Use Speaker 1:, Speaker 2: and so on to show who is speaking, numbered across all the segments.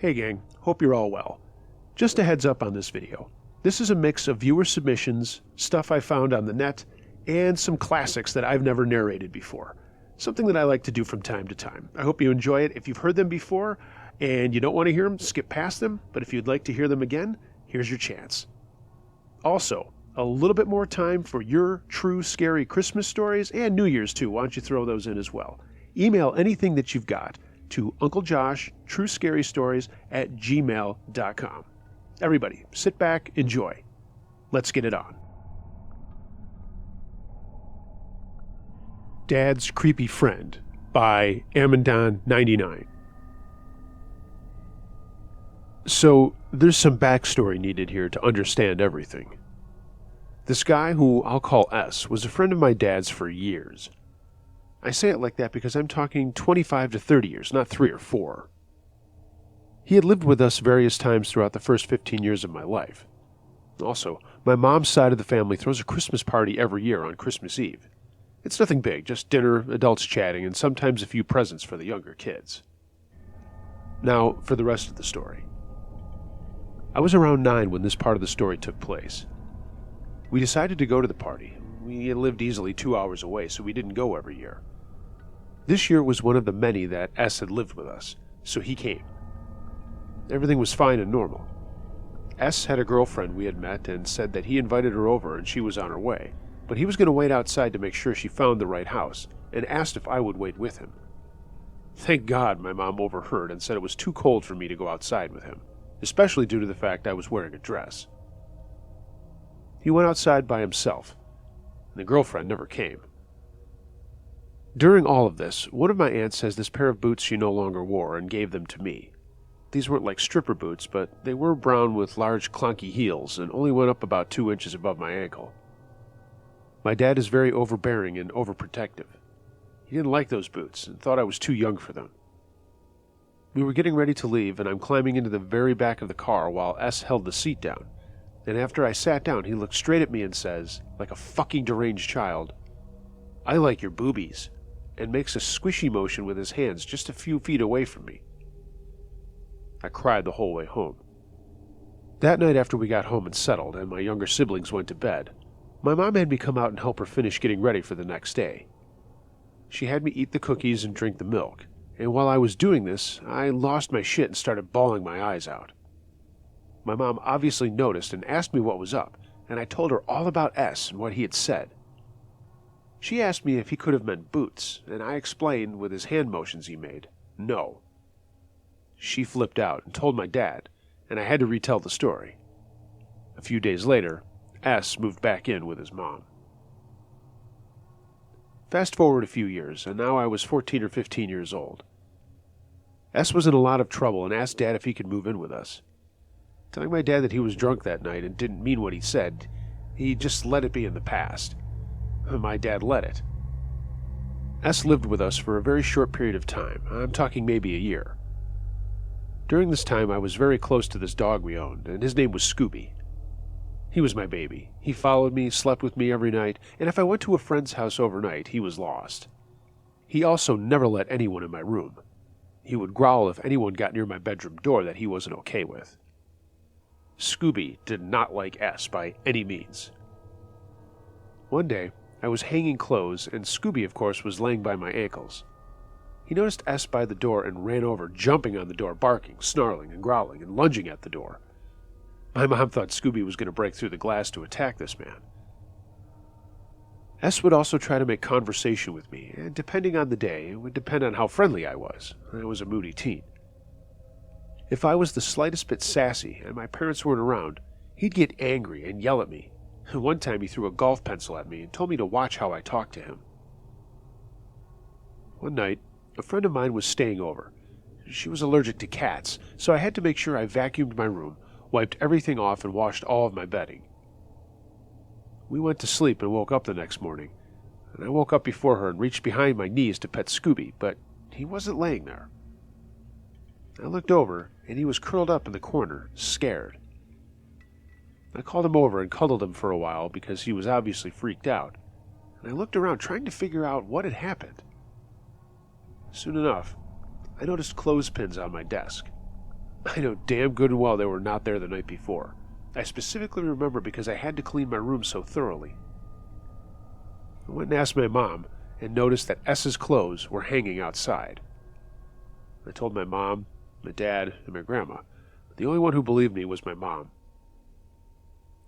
Speaker 1: Hey gang, hope you're all well. Just a heads up on this video. This is a mix of viewer submissions, stuff I found on the net, and some classics that I've never narrated before. Something that I like to do from time to time. I hope you enjoy it. If you've heard them before and you don't want to hear them, skip past them. But if you'd like to hear them again, here's your chance. Also, a little bit more time for your true scary Christmas stories and New Year's too. Why don't you throw those in as well? Email anything that you've got to Uncle Josh, truescarystories@gmail.com. Everybody, sit back, enjoy. Let's get it on. Dad's Creepy Friend by Amandon99. So, there's some backstory needed here to understand everything. This guy, who I'll call S, was a friend of my dad's for years. I say it like that because I'm talking 25 to 30 years, not 3 or 4. He had lived with us various times throughout the first 15 years of my life. Also, my mom's side of the family throws a Christmas party every year on Christmas Eve. It's nothing big, just dinner, adults chatting, and sometimes a few presents for the younger kids. Now, for the rest of the story. I was around 9 when this part of the story took place. We decided to go to the party. We lived easily 2 hours away, so we didn't go every year. This year was one of the many that S had lived with us, so he came. Everything was fine and normal. S had a girlfriend we had met and said that he invited her over and she was on her way, but he was going to wait outside to make sure she found the right house, and asked if I would wait with him. Thank God my mom overheard and said it was too cold for me to go outside with him, especially due to the fact I was wearing a dress. He went outside by himself, and the girlfriend never came. During all of this, one of my aunts has this pair of boots she no longer wore and gave them to me. These weren't like stripper boots, but they were brown with large clunky heels and only went up about 2 inches above my ankle. My dad is very overbearing and overprotective. He didn't like those boots and thought I was too young for them. We were getting ready to leave, and I'm climbing into the very back of the car while S held the seat down, and after I sat down, he looked straight at me and says, like a fucking deranged child, "I like your boobies," and makes a squishy motion with his hands just a few feet away from me. I cried the whole way home. That night after we got home and settled, and my younger siblings went to bed, my mom had me come out and help her finish getting ready for the next day. She had me eat the cookies and drink the milk, and while I was doing this, I lost my shit and started bawling my eyes out. My mom obviously noticed and asked me what was up, and I told her all about S and what he had said. She asked me if he could have meant boots, and I explained with his hand motions he made, no. She flipped out and told my dad, and I had to retell the story. A few days later, S moved back in with his mom. Fast forward a few years, and now I was 14 or 15 years old. S was in a lot of trouble and asked Dad if he could move in with us. Telling my dad that he was drunk that night and didn't mean what he said, he just let it be in the past. My dad let it. S lived with us for a very short period of time. I'm talking maybe a year. During this time, I was very close to this dog we owned, and his name was Scooby. He was my baby. He followed me, slept with me every night, and if I went to a friend's house overnight, he was lost. He also never let anyone in my room. He would growl if anyone got near my bedroom door that he wasn't okay with. Scooby did not like S by any means. One day, I was hanging clothes, and Scooby, of course, was laying by my ankles. He noticed S by the door and ran over, jumping on the door, barking, snarling, and growling, and lunging at the door. My mom thought Scooby was going to break through the glass to attack this man. S would also try to make conversation with me, and depending on the day, it would depend on how friendly I was. I was a moody teen. If I was the slightest bit sassy and my parents weren't around, he'd get angry and yell at me. One time he threw a golf pencil at me and told me to watch how I talked to him. One night, a friend of mine was staying over. She was allergic to cats, so I had to make sure I vacuumed my room, wiped everything off, and washed all of my bedding. We went to sleep and woke up the next morning, and I woke up before her and reached behind my knees to pet Scooby, but he wasn't laying there. I looked over, and he was curled up in the corner, scared. I called him over and cuddled him for a while because he was obviously freaked out, and I looked around trying to figure out what had happened. Soon enough, I noticed clothespins on my desk. I know damn good and well they were not there the night before. I specifically remember because I had to clean my room so thoroughly. I went and asked my mom and noticed that S's clothes were hanging outside. I told my mom, my dad, and my grandma. The only one who believed me was my mom.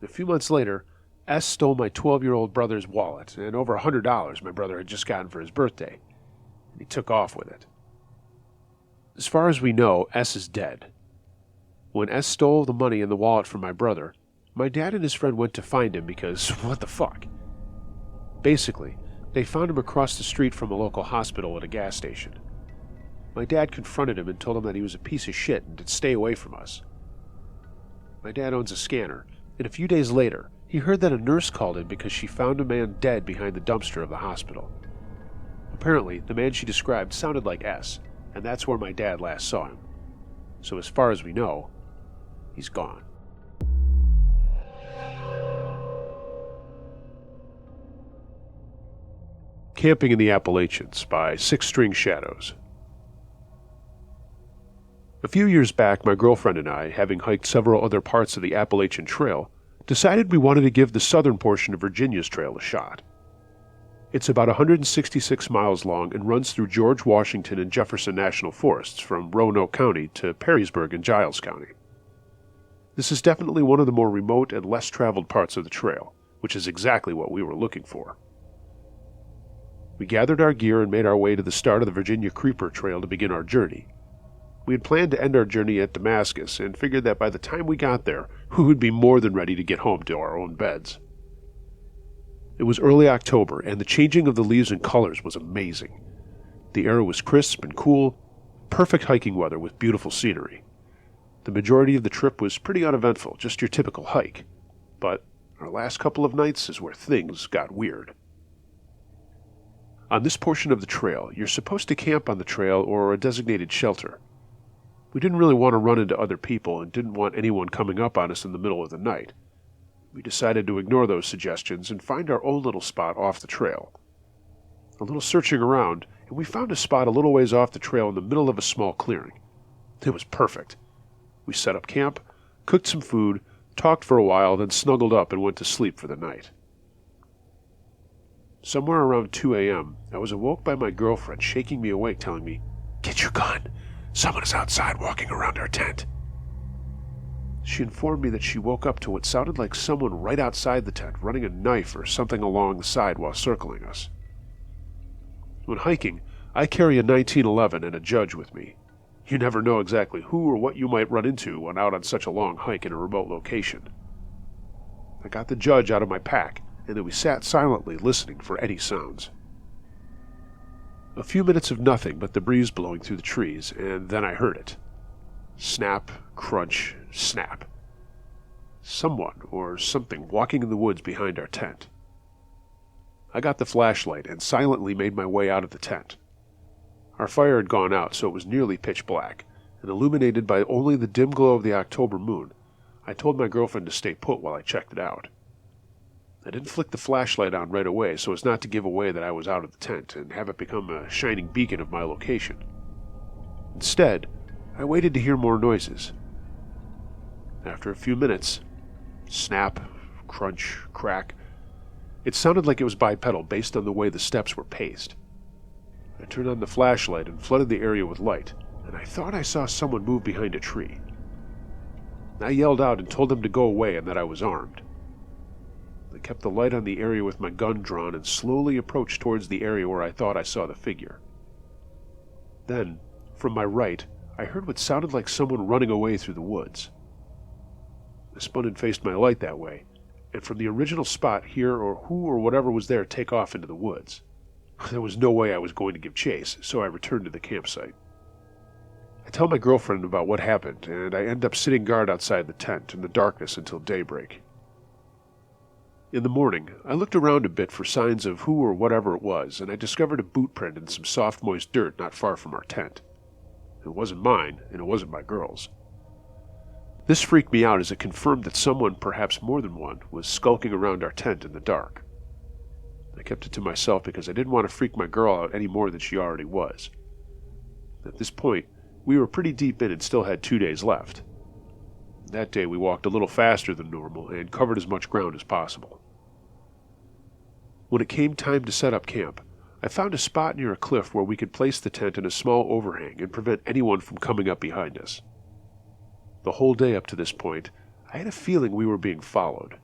Speaker 1: A few months later, S stole my 12-year-old brother's wallet and over $100 my brother had just gotten for his birthday, and he took off with it. As far as we know, S is dead. When S stole the money and the wallet from my brother, my dad and his friend went to find him because, what the fuck? Basically, they found him across the street from a local hospital at a gas station. My dad confronted him and told him that he was a piece of shit and to stay away from us. My dad owns a scanner, and a few days later, he heard that a nurse called in because she found a man dead behind the dumpster of the hospital. Apparently, the man she described sounded like S, and that's where my dad last saw him. So as far as we know, he's gone. Camping in the Appalachians by Six String Shadows. A few years back, my girlfriend and I, having hiked several other parts of the Appalachian Trail, decided we wanted to give the southern portion of Virginia's trail a shot. It's about 166 miles long and runs through George Washington and Jefferson National Forests from Roanoke County to Perrysburg and Giles County. This is definitely one of the more remote and less traveled parts of the trail, which is exactly what we were looking for. We gathered our gear and made our way to the start of the Virginia Creeper Trail to begin our journey. We had planned to end our journey at Damascus and figured that by the time we got there, we would be more than ready to get home to our own beds. It was early October, and the changing of the leaves and colors was amazing. The air was crisp and cool, perfect hiking weather with beautiful scenery. The majority of the trip was pretty uneventful, just your typical hike. But our last couple of nights is where things got weird. On this portion of the trail, you're supposed to camp on the trail or a designated shelter. We didn't really want to run into other people and didn't want anyone coming up on us in the middle of the night. We decided to ignore those suggestions and find our own little spot off the trail. A little searching around, and we found a spot a little ways off the trail in the middle of a small clearing. It was perfect. We set up camp, cooked some food, talked for a while, then snuggled up and went to sleep for the night. Somewhere around 2 a.m., I was awoke by my girlfriend shaking me awake, telling me, "Get your gun! Someone is outside walking around our tent." She informed me that she woke up to what sounded like someone right outside the tent running a knife or something along the side while circling us. When hiking, I carry a 1911 and a judge with me. You never know exactly who or what you might run into when out on such a long hike in a remote location. I got the judge out of my pack, and then we sat silently listening for any sounds. A few minutes of nothing but the breeze blowing through the trees, and then I heard it. Snap, crunch, snap. Someone or something walking in the woods behind our tent. I got the flashlight and silently made my way out of the tent. Our fire had gone out, so it was nearly pitch black, and illuminated by only the dim glow of the October moon, I told my girlfriend to stay put while I checked it out. I didn't flick the flashlight on right away so as not to give away that I was out of the tent and have it become a shining beacon of my location. Instead, I waited to hear more noises. After a few minutes, snap, crunch, crack, it sounded like it was bipedal based on the way the steps were paced. I turned on the flashlight and flooded the area with light, and I thought I saw someone move behind a tree. I yelled out and told them to go away and that I was armed. I kept the light on the area with my gun drawn and slowly approached towards the area where I thought I saw the figure. Then, from my right, I heard what sounded like someone running away through the woods. I spun and faced my light that way, and from the original spot hear or who or whatever was there take off into the woods. There was no way I was going to give chase, so I returned to the campsite. I tell my girlfriend about what happened, and I end up sitting guard outside the tent in the darkness until daybreak. In the morning, I looked around a bit for signs of who or whatever it was, and I discovered a boot print in some soft, moist dirt not far from our tent. It wasn't mine, and it wasn't my girl's. This freaked me out as it confirmed that someone, perhaps more than one, was skulking around our tent in the dark. I kept it to myself because I didn't want to freak my girl out any more than she already was. At this point, we were pretty deep in and still had 2 days left. That day we walked a little faster than normal and covered as much ground as possible. When it came time to set up camp, I found a spot near a cliff where we could place the tent in a small overhang and prevent anyone from coming up behind us. The whole day up to this point, I had a feeling we were being followed.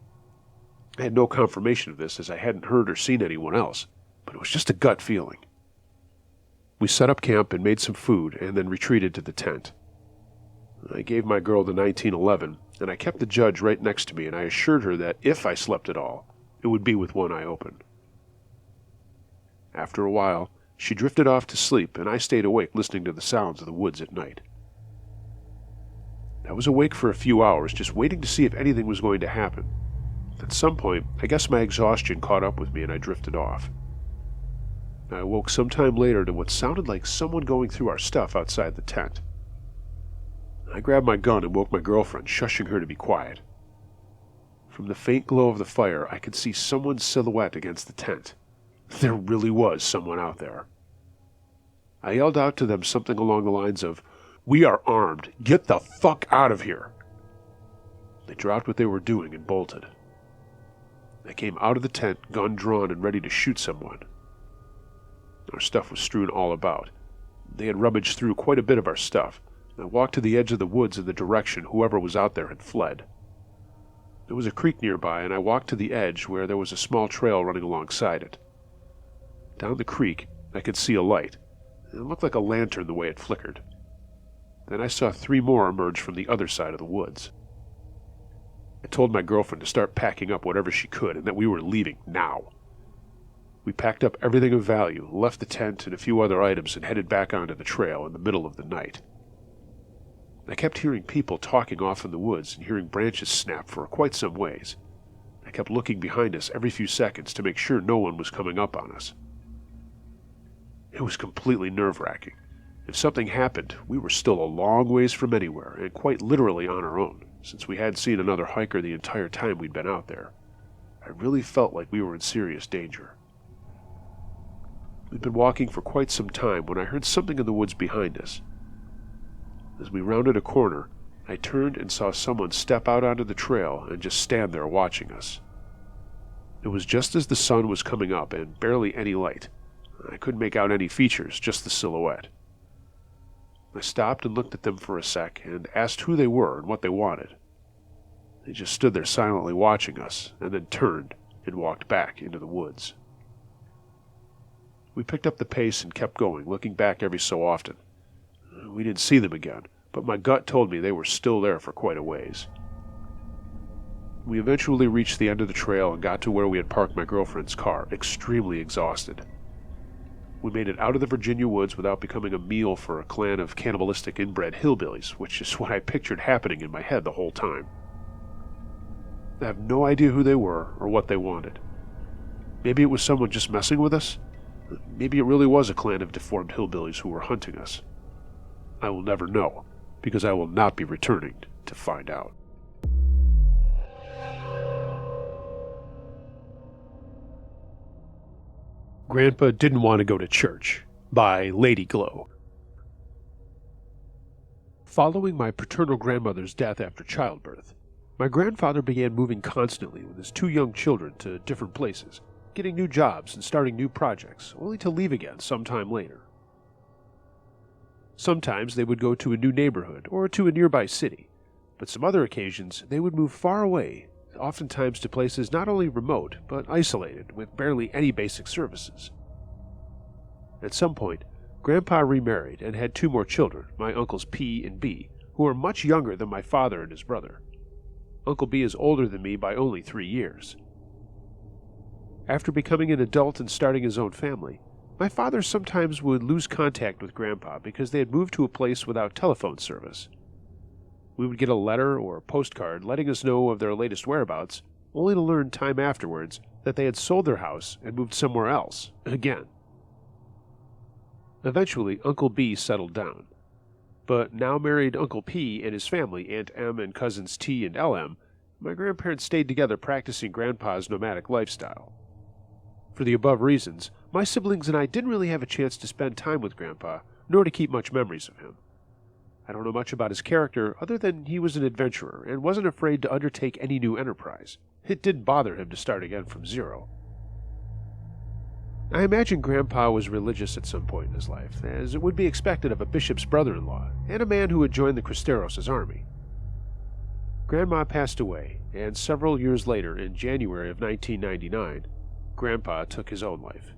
Speaker 1: I had no confirmation of this as I hadn't heard or seen anyone else, but it was just a gut feeling. We set up camp and made some food and then retreated to the tent. I gave my girl the 1911, and I kept the judge right next to me, and I assured her that if I slept at all, it would be with one eye open. After a while, she drifted off to sleep, and I stayed awake listening to the sounds of the woods at night. I was awake for a few hours, just waiting to see if anything was going to happen. At some point, I guess my exhaustion caught up with me and I drifted off. I awoke sometime later to what sounded like someone going through our stuff outside the tent. I grabbed my gun and woke my girlfriend, shushing her to be quiet. From the faint glow of the fire, I could see someone's silhouette against the tent. There really was someone out there. I yelled out to them something along the lines of, "We are armed. Get the fuck out of here." They dropped what they were doing and bolted. I came out of the tent, gun drawn and ready to shoot someone. Our stuff was strewn all about. They had rummaged through quite a bit of our stuff. I walked to the edge of the woods in the direction whoever was out there had fled. There was a creek nearby, and I walked to the edge where there was a small trail running alongside it. Down the creek, I could see a light. It looked like a lantern the way it flickered. Then I saw 3 more emerge from the other side of the woods. I told my girlfriend to start packing up whatever she could and that we were leaving now. We packed up everything of value, left the tent and a few other items, and headed back onto the trail in the middle of the night. I kept hearing people talking off in the woods and hearing branches snap for quite some ways. I kept looking behind us every few seconds to make sure no one was coming up on us. It was completely nerve-wracking. If something happened, we were still a long ways from anywhere, and quite literally on our own, since we hadn't seen another hiker the entire time we'd been out there. I really felt like we were in serious danger. We'd been walking for quite some time when I heard something in the woods behind us. As we rounded a corner, I turned and saw someone step out onto the trail and just stand there watching us. It was just as the sun was coming up and barely any light. I couldn't make out any features, just the silhouette. I stopped and looked at them for a sec and asked who they were and what they wanted. They just stood there silently watching us and then turned and walked back into the woods. We picked up the pace and kept going, looking back every so often. We didn't see them again, but my gut told me they were still there for quite a ways. We eventually reached the end of the trail and got to where we had parked my girlfriend's car, extremely exhausted. We made it out of the Virginia woods without becoming a meal for a clan of cannibalistic inbred hillbillies, which is what I pictured happening in my head the whole time. I have no idea who they were or what they wanted. Maybe it was someone just messing with us. Maybe it really was a clan of deformed hillbillies who were hunting us. I will never know, because I will not be returning to find out. Grandpa Didn't Want to Go to Church by Lady Glow. Following my paternal grandmother's death after childbirth, my grandfather began moving constantly with his 2 young children to different places, getting new jobs and starting new projects, only to leave again sometime later. Sometimes they would go to a new neighborhood or to a nearby city, but some other occasions they would move far away, oftentimes to places not only remote but isolated with barely any basic services. At some point, Grandpa remarried and had 2 more children, my uncles P and B, who were much younger than my father and his brother. Uncle B is older than me by only 3 years. After becoming an adult and starting his own family, my father sometimes would lose contact with Grandpa because they had moved to a place without telephone service. We would get a letter or a postcard letting us know of their latest whereabouts, only to learn time afterwards that they had sold their house and moved somewhere else, again. Eventually, Uncle B settled down. But now married Uncle P and his family, Aunt M and cousins T and LM, my grandparents stayed together practicing Grandpa's nomadic lifestyle. For the above reasons, my siblings and I didn't really have a chance to spend time with Grandpa, nor to keep much memories of him. I don't know much about his character other than he was an adventurer and wasn't afraid to undertake any new enterprise. It didn't bother him to start again from zero. I imagine Grandpa was religious at some point in his life, as it would be expected of a bishop's brother-in-law and a man who had joined the Cristeros' army. Grandma passed away, and several years later, in January of 1999, Grandpa took his own life.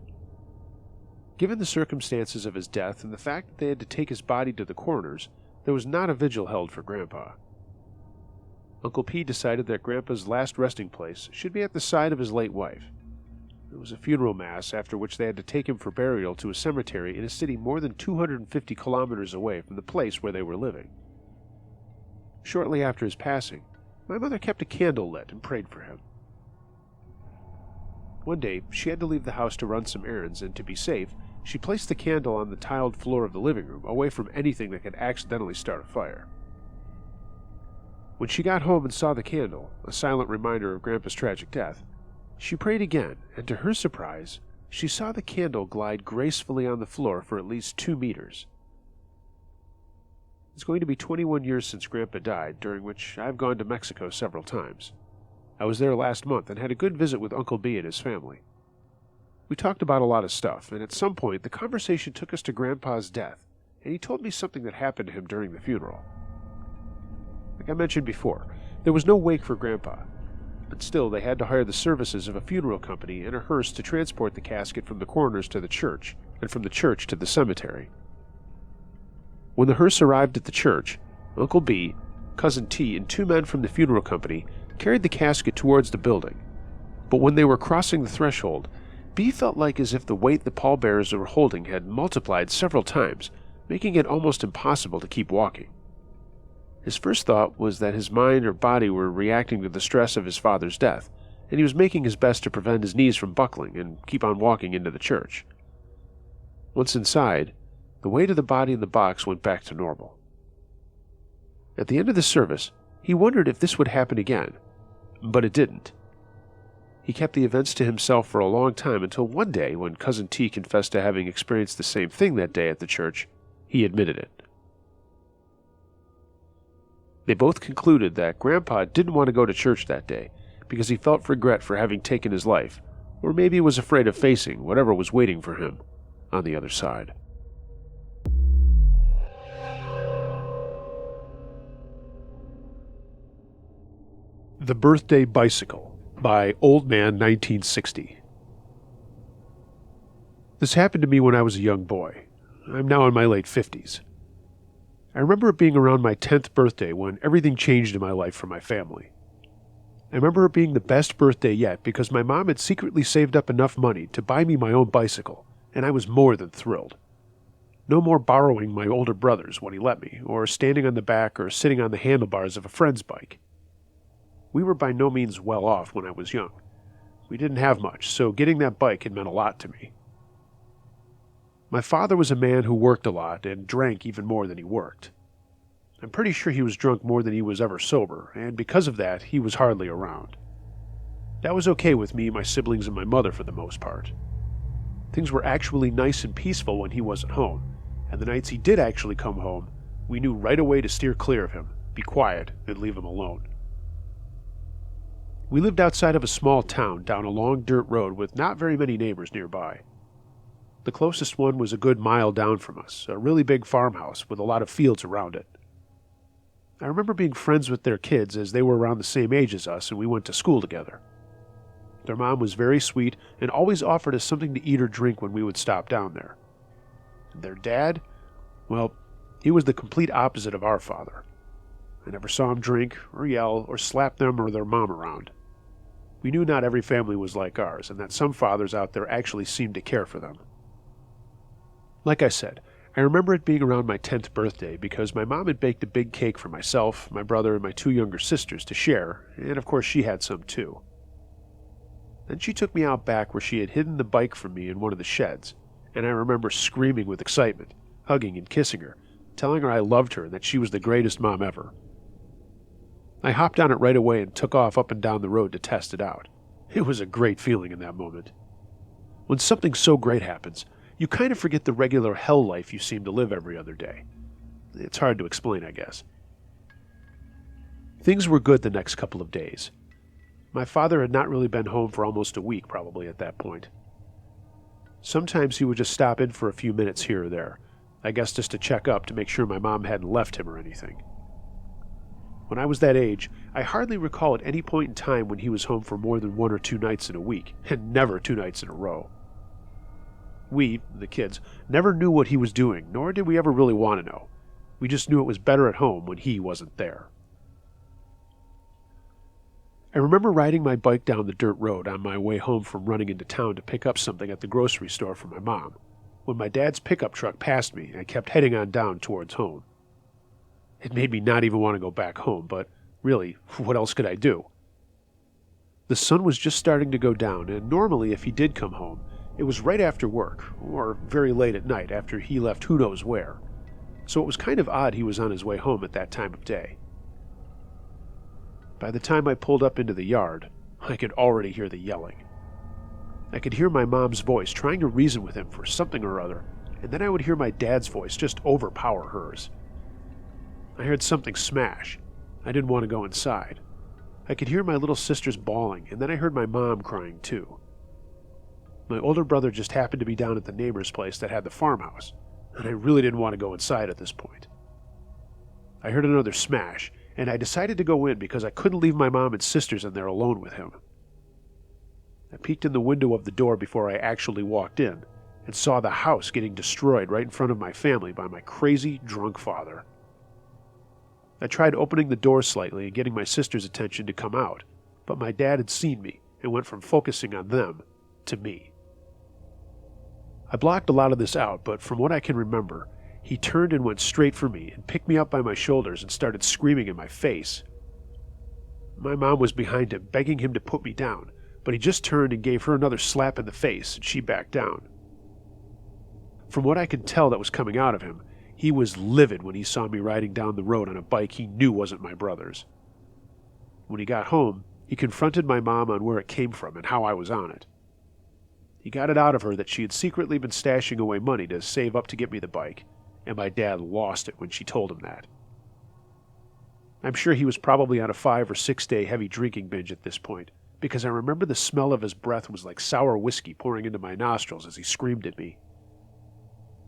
Speaker 1: Given the circumstances of his death and the fact that they had to take his body to the coroner's, there was not a vigil held for Grandpa. Uncle P decided that Grandpa's last resting place should be at the side of his late wife. There was a funeral mass, after which they had to take him for burial to a cemetery in a city more than 250 kilometers away from the place where they were living. Shortly after his passing, my mother kept a candle lit and prayed for him. One day, she had to leave the house to run some errands, and to be safe, she placed the candle on the tiled floor of the living room, away from anything that could accidentally start a fire. When she got home and saw the candle, a silent reminder of Grandpa's tragic death, she prayed again, and to her surprise, she saw the candle glide gracefully on the floor for at least 2 meters. It's going to be 21 years since Grandpa died, during which I've gone to Mexico several times. I was there last month and had a good visit with Uncle B and his family. We talked about a lot of stuff, and at some point the conversation took us to Grandpa's death, and he told me something that happened to him during the funeral. Like I mentioned before, there was no wake for Grandpa, but still they had to hire the services of a funeral company and a hearse to transport the casket from the coroner's to the church, and from the church to the cemetery. When the hearse arrived at the church, Uncle B, Cousin T, and 2 men from the funeral company carried the casket towards the building. But when they were crossing the threshold, B felt like as if the weight the pallbearers were holding had multiplied several times, making it almost impossible to keep walking. His first thought was that his mind or body were reacting to the stress of his father's death, and he was making his best to prevent his knees from buckling and keep on walking into the church. Once inside, the weight of the body in the box went back to normal. At the end of the service, he wondered if this would happen again, but it didn't. He kept the events to himself for a long time until one day, when Cousin T confessed to having experienced the same thing that day at the church, he admitted it. They both concluded that Grandpa didn't want to go to church that day because he felt regret for having taken his life, or maybe was afraid of facing whatever was waiting for him on the other side. The Birthday Bicycle by Old Man 1960. This happened to me when I was a young boy. I'm now in my late 50s. I remember it being around my 10th birthday when everything changed in my life for my family. I remember it being the best birthday yet because my mom had secretly saved up enough money to buy me my own bicycle, and I was more than thrilled. No more borrowing my older brother's when he let me, or standing on the back or sitting on the handlebars of a friend's bike. We were by no means well off when I was young. We didn't have much, so getting that bike had meant a lot to me. My father was a man who worked a lot and drank even more than he worked. I'm pretty sure he was drunk more than he was ever sober, and because of that, he was hardly around. That was okay with me, my siblings, and my mother for the most part. Things were actually nice and peaceful when he wasn't home, and the nights he did actually come home, we knew right away to steer clear of him, be quiet, and leave him alone. We lived outside of a small town down a long dirt road with not very many neighbors nearby. The closest one was a good mile down from us, a really big farmhouse with a lot of fields around it. I remember being friends with their kids as they were around the same age as us and we went to school together. Their mom was very sweet and always offered us something to eat or drink when we would stop down there. And their dad? Well, he was the complete opposite of our father. I never saw him drink or yell or slap them or their mom around. We knew not every family was like ours, and that some fathers out there actually seemed to care for them. Like I said, I remember it being around my 10th birthday because my mom had baked a big cake for myself, my brother, and my 2 younger sisters to share, and of course she had some too. Then she took me out back where she had hidden the bike from me in one of the sheds, and I remember screaming with excitement, hugging and kissing her, telling her I loved her and that she was the greatest mom ever. I hopped on it right away and took off up and down the road to test it out. It was a great feeling in that moment. When something so great happens, you kind of forget the regular hell life you seem to live every other day. It's hard to explain, I guess. Things were good the next couple of days. My father had not really been home for almost a week, probably, at that point. Sometimes he would just stop in for a few minutes here or there, I guess just to check up to make sure my mom hadn't left him or anything. When I was that age, I hardly recall at any point in time when he was home for more than 1 or 2 nights in a week, and never 2 nights in a row. We, the kids, never knew what he was doing, nor did we ever really want to know. We just knew it was better at home when he wasn't there. I remember riding my bike down the dirt road on my way home from running into town to pick up something at the grocery store for my mom, when my dad's pickup truck passed me and I kept heading on down towards home. It made me not even want to go back home, but really, what else could I do? The sun was just starting to go down, and normally if he did come home, it was right after work, or very late at night after he left who knows where. So it was kind of odd he was on his way home at that time of day. By the time I pulled up into the yard, I could already hear the yelling. I could hear my mom's voice trying to reason with him for something or other, and then I would hear my dad's voice just overpower hers. I heard something smash. I didn't want to go inside. I could hear my little sisters bawling, and then I heard my mom crying too. My older brother just happened to be down at the neighbor's place that had the farmhouse, and I really didn't want to go inside at this point. I heard another smash, and I decided to go in because I couldn't leave my mom and sisters in there alone with him. I peeked in the window of the door before I actually walked in, and saw the house getting destroyed right in front of my family by my crazy, drunk father. I tried opening the door slightly and getting my sister's attention to come out, but my dad had seen me and went from focusing on them to me. I blocked a lot of this out, but from what I can remember, he turned and went straight for me and picked me up by my shoulders and started screaming in my face. My mom was behind him, begging him to put me down, but he just turned and gave her another slap in the face, and she backed down. From what I could tell that was coming out of him, he was livid when he saw me riding down the road on a bike he knew wasn't my brother's. When he got home, he confronted my mom on where it came from and how I was on it. He got it out of her that she had secretly been stashing away money to save up to get me the bike, and my dad lost it when she told him that. I'm sure he was probably on a 5 or 6 day heavy drinking binge at this point, because I remember the smell of his breath was like sour whiskey pouring into my nostrils as he screamed at me.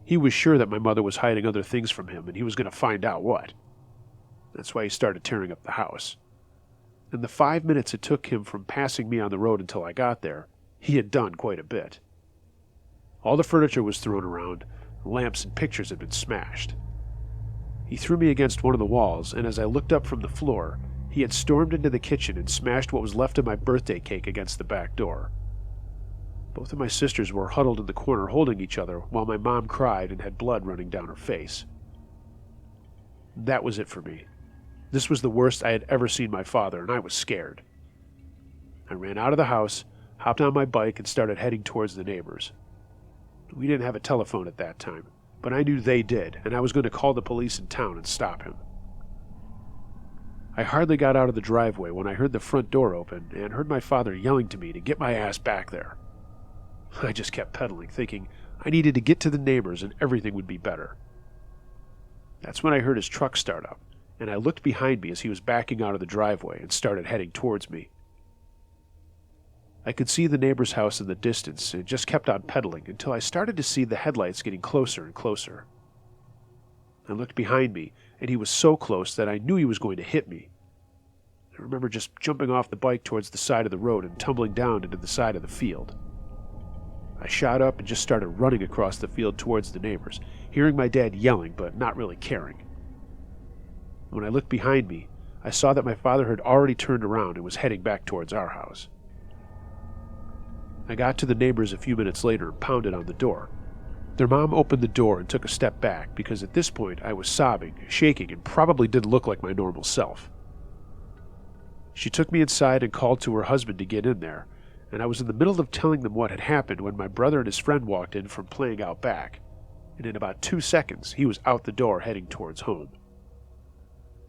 Speaker 1: He was sure that my mother was hiding other things from him, and he was going to find out what. That's why he started tearing up the house. In the 5 minutes it took him from passing me on the road until I got there, he had done quite a bit. All the furniture was thrown around, lamps and pictures had been smashed. He threw me against one of the walls, and as I looked up from the floor, he had stormed into the kitchen and smashed what was left of my birthday cake against the back door. Both of my sisters were huddled in the corner holding each other while my mom cried and had blood running down her face. That was it for me. This was the worst I had ever seen my father, and I was scared. I ran out of the house, hopped on my bike, and started heading towards the neighbors. We didn't have a telephone at that time, but I knew they did, and I was going to call the police in town and stop him. I hardly got out of the driveway when I heard the front door open and heard my father yelling to me to get my ass back there. I just kept pedaling, thinking I needed to get to the neighbors and everything would be better. That's when I heard his truck start up, and I looked behind me as he was backing out of the driveway and started heading towards me. I could see the neighbor's house in the distance and just kept on pedaling until I started to see the headlights getting closer and closer. I looked behind me, and he was so close that I knew he was going to hit me. I remember just jumping off the bike towards the side of the road and tumbling down into the side of the field. I shot up and just started running across the field towards the neighbors, hearing my dad yelling but not really caring. When I looked behind me, I saw that my father had already turned around and was heading back towards our house. I got to the neighbors a few minutes later and pounded on the door. Their mom opened the door and took a step back because at this point I was sobbing, shaking, and probably didn't look like my normal self. She took me inside and called to her husband to get in there, and I was in the middle of telling them what had happened when my brother and his friend walked in from playing out back, and in about 2 seconds he was out the door heading towards home.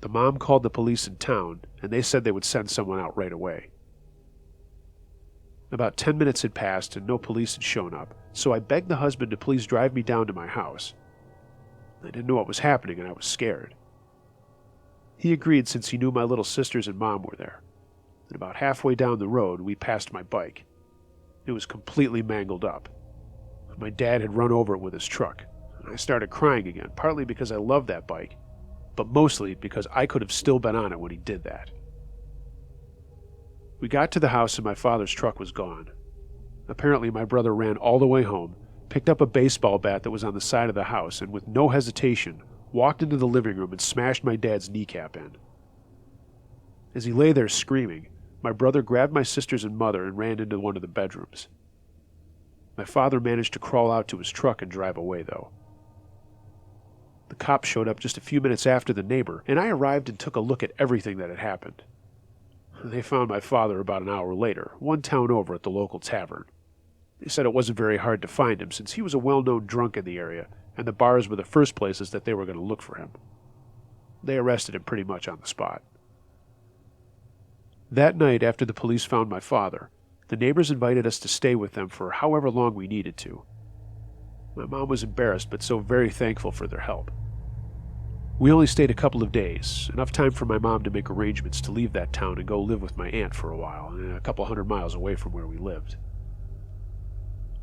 Speaker 1: The mom called the police in town, and they said they would send someone out right away. About 10 minutes had passed and no police had shown up, so I begged the husband to please drive me down to my house. I didn't know what was happening and I was scared. He agreed since he knew my little sisters and mom were there. And about halfway down the road, we passed my bike. It was completely mangled up. My dad had run over it with his truck. And I started crying again, partly because I loved that bike, but mostly because I could have still been on it when he did that. We got to the house and my father's truck was gone. Apparently my brother ran all the way home, picked up a baseball bat that was on the side of the house, and with no hesitation, walked into the living room and smashed my dad's kneecap in. As he lay there screaming, my brother grabbed my sisters and mother and ran into one of the bedrooms. My father managed to crawl out to his truck and drive away, though. The cops showed up just a few minutes after the neighbor, and I arrived and took a look at everything that had happened. They found my father about an hour later, one town over at the local tavern. They said it wasn't very hard to find him since he was a well-known drunk in the area, and the bars were the first places that they were going to look for him. They arrested him pretty much on the spot. That night, after the police found my father, the neighbors invited us to stay with them for however long we needed to. My mom was embarrassed, but so very thankful for their help. We only stayed a couple of days, enough time for my mom to make arrangements to leave that town and go live with my aunt for a while, a couple 100 miles away from where we lived.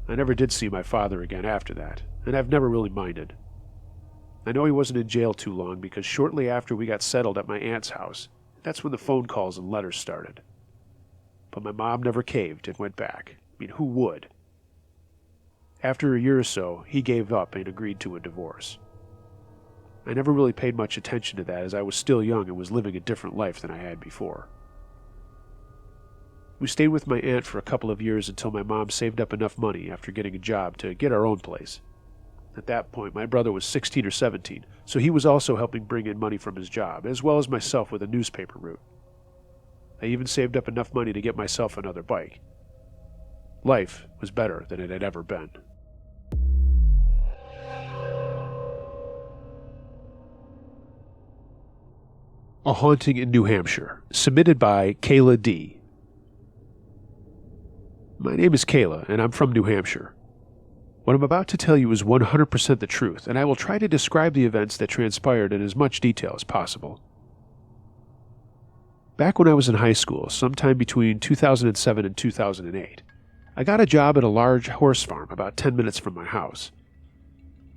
Speaker 1: I never did see my father again after that, and I've never really minded. I know he wasn't in jail too long because shortly after we got settled at my aunt's house, that's when the phone calls and letters started. But my mom never caved and went back. I mean, who would? After a year or so, he gave up and agreed to a divorce. I never really paid much attention to that as I was still young and was living a different life than I had before. We stayed with my aunt for a couple of years until my mom saved up enough money after getting a job to get our own place. At that point, my brother was 16 or 17, so he was also helping bring in money from his job, as well as myself with a newspaper route. I even saved up enough money to get myself another bike. Life was better than it had ever been. A Haunting in New Hampshire, submitted by Kayla D. My name is Kayla, and I'm from New Hampshire. What I'm about to tell you is 100% the truth, and I will try to describe the events that transpired in as much detail as possible. Back when I was in high school, sometime between 2007 and 2008, I got a job at a large horse farm about 10 minutes from my house.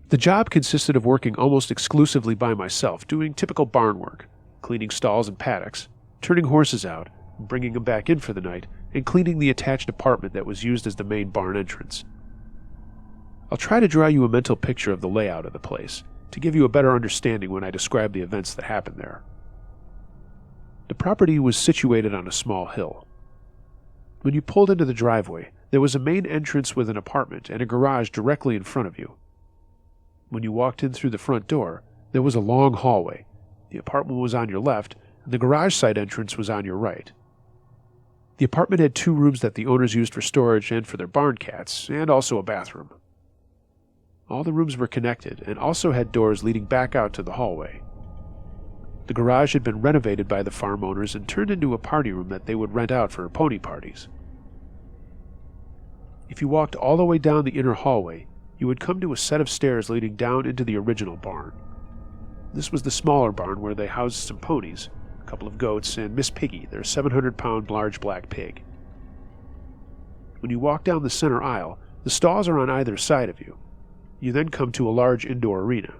Speaker 1: The job consisted of working almost exclusively by myself, doing typical barn work, cleaning stalls and paddocks, turning horses out, bringing them back in for the night, and cleaning the attached apartment that was used as the main barn entrance. I'll try to draw you a mental picture of the layout of the place, to give you a better understanding when I describe the events that happened there. The property was situated on a small hill. When you pulled into the driveway, there was a main entrance with an apartment and a garage directly in front of you. When you walked in through the front door, there was a long hallway. The apartment was on your left, and the garage side entrance was on your right. The apartment had 2 rooms that the owners used for storage and for their barn cats, and also a bathroom. All the rooms were connected, and also had doors leading back out to the hallway. The garage had been renovated by the farm owners and turned into a party room that they would rent out for pony parties. If you walked all the way down the inner hallway, you would come to a set of stairs leading down into the original barn. This was the smaller barn where they housed some ponies, a couple of goats, and Miss Piggy, their 700-pound large black pig. When you walk down the center aisle, the stalls are on either side of you. You then come to a large indoor arena.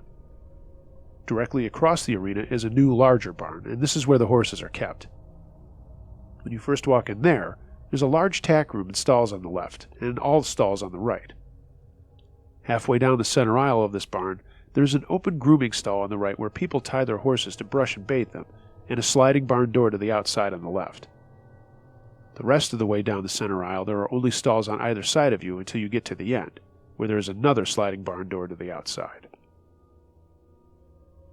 Speaker 1: Directly across the arena is a new, larger barn, and this is where the horses are kept. When you first walk in there, there's a large tack room and stalls on the left, and all stalls on the right. Halfway down the center aisle of this barn, there's an open grooming stall on the right where people tie their horses to brush and bathe them, and a sliding barn door to the outside on the left. The rest of the way down the center aisle, there are only stalls on either side of you until you get to the end, where there is another sliding barn door to the outside.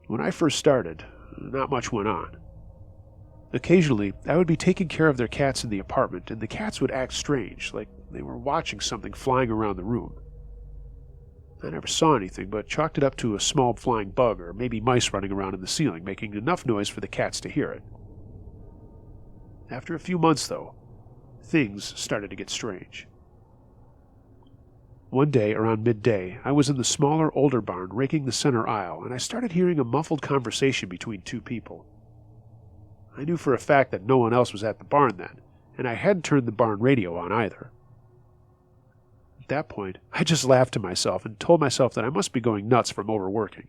Speaker 1: When I first started, not much went on. Occasionally, I would be taking care of their cats in the apartment, and the cats would act strange, like they were watching something flying around the room. I never saw anything, but chalked it up to a small flying bug or maybe mice running around in the ceiling, making enough noise for the cats to hear it. After a few months, though, things started to get strange. One day, around midday, I was in the smaller, older barn raking the center aisle, and I started hearing a muffled conversation between two people. I knew for a fact that no one else was at the barn then, and I hadn't turned the barn radio on either. At that point, I just laughed to myself and told myself that I must be going nuts from overworking.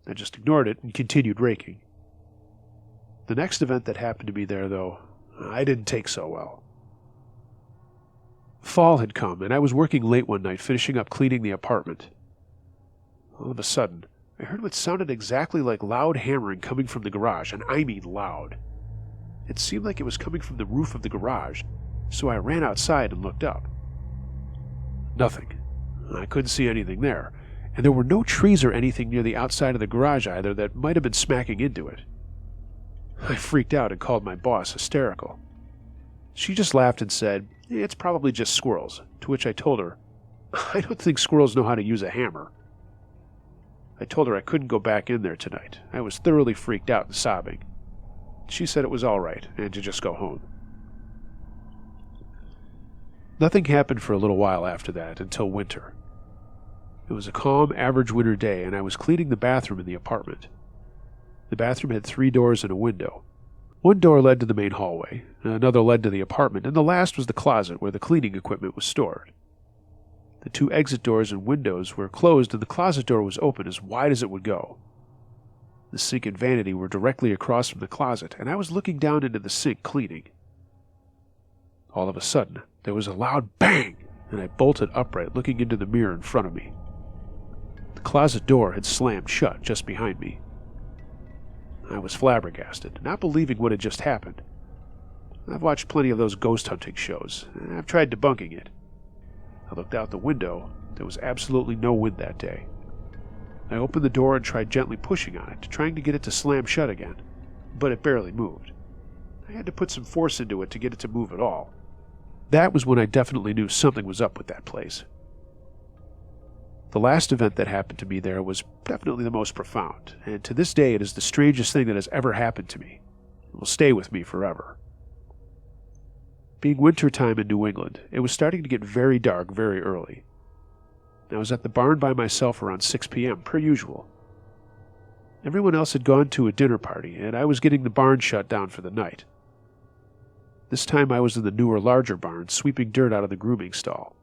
Speaker 1: I just ignored it and continued raking. The next event that happened to me there, though, I didn't take so well. Fall had come, and I was working late one night finishing up cleaning the apartment. All of a sudden, I heard what sounded exactly like loud hammering coming from the garage, and I mean loud. It seemed like it was coming from the roof of the garage, so I ran outside and looked up. Nothing. I couldn't see anything there, and there were no trees or anything near the outside of the garage either that might have been smacking into it. I freaked out and called my boss hysterical. She just laughed and said, "It's probably just squirrels," to which I told her, "I don't think squirrels know how to use a hammer." I told her I couldn't go back in there tonight. I was thoroughly freaked out and sobbing. She said it was all right and to just go home. Nothing happened for a little while after that, until winter. It was a calm, average winter day, and I was cleaning the bathroom in the apartment. The bathroom had 3 doors and a window. One door led to the main hallway, another led to the apartment, and the last was the closet where the cleaning equipment was stored. The 2 exit doors and windows were closed, and the closet door was open as wide as it would go. The sink and vanity were directly across from the closet, and I was looking down into the sink cleaning. All of a sudden, there was a loud bang, and I bolted upright, looking into the mirror in front of me. The closet door had slammed shut just behind me. I was flabbergasted, not believing what had just happened. I've watched plenty of those ghost hunting shows, and I've tried debunking it. I looked out the window. There was absolutely no wind that day. I opened the door and tried gently pushing on it, trying to get it to slam shut again, but it barely moved. I had to put some force into it to get it to move at all. That was when I definitely knew something was up with that place. The last event that happened to me there was definitely the most profound, and to this day it is the strangest thing that has ever happened to me. It will stay with me forever. Being wintertime in New England, it was starting to get very dark very early. I was at the barn by myself around 6 p.m., per usual. Everyone else had gone to a dinner party, and I was getting the barn shut down for the night. This time I was in the newer, larger barn, sweeping dirt out of the grooming stall.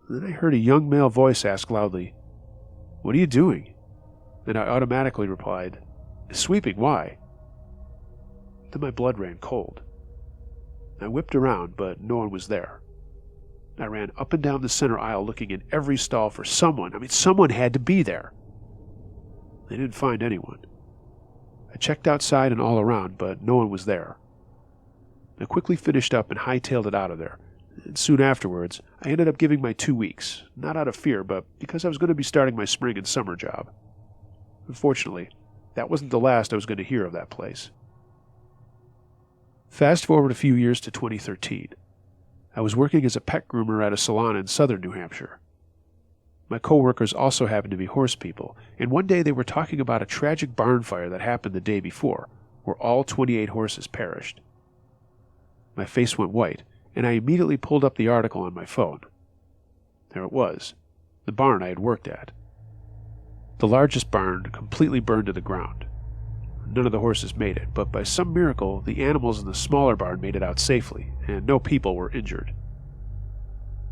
Speaker 1: Then I heard a young male voice ask loudly, "What are you doing?" And I automatically replied, "Sweeping, why?" Then my blood ran cold. I whipped around, but no one was there. I ran up and down the center aisle looking in every stall for someone. Someone had to be there. They didn't find anyone. I checked outside and all around, but no one was there. I quickly finished up and hightailed it out of there. And soon afterwards, I ended up giving my 2 weeks, not out of fear, but because I was going to be starting my spring and summer job. Unfortunately, that wasn't the last I was going to hear of that place. Fast forward a few years to 2013. I was working as a pet groomer at a salon in southern New Hampshire. My coworkers also happened to be horse people, and one day they were talking about a tragic barn fire that happened the day before, where all 28 horses perished. My face went white, and I immediately pulled up the article on my phone. There it was, the barn I had worked at. The largest barn completely burned to the ground. None of the horses made it, but by some miracle, the animals in the smaller barn made it out safely, and no people were injured.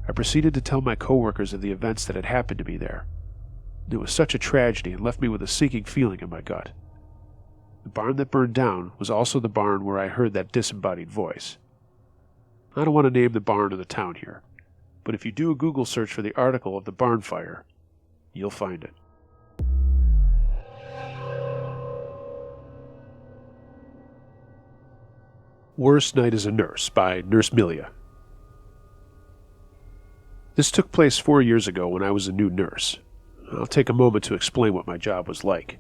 Speaker 1: I proceeded to tell my coworkers of the events that had happened to me there. It was such a tragedy and left me with a sinking feeling in my gut. The barn that burned down was also the barn where I heard that disembodied voice. I don't want to name the barn or the town here, but if you do a Google search for the article of the barn fire, you'll find it. Worst Night as a Nurse by Nurse Milia. This took place 4 years ago when I was a new nurse. I'll take a moment to explain what my job was like.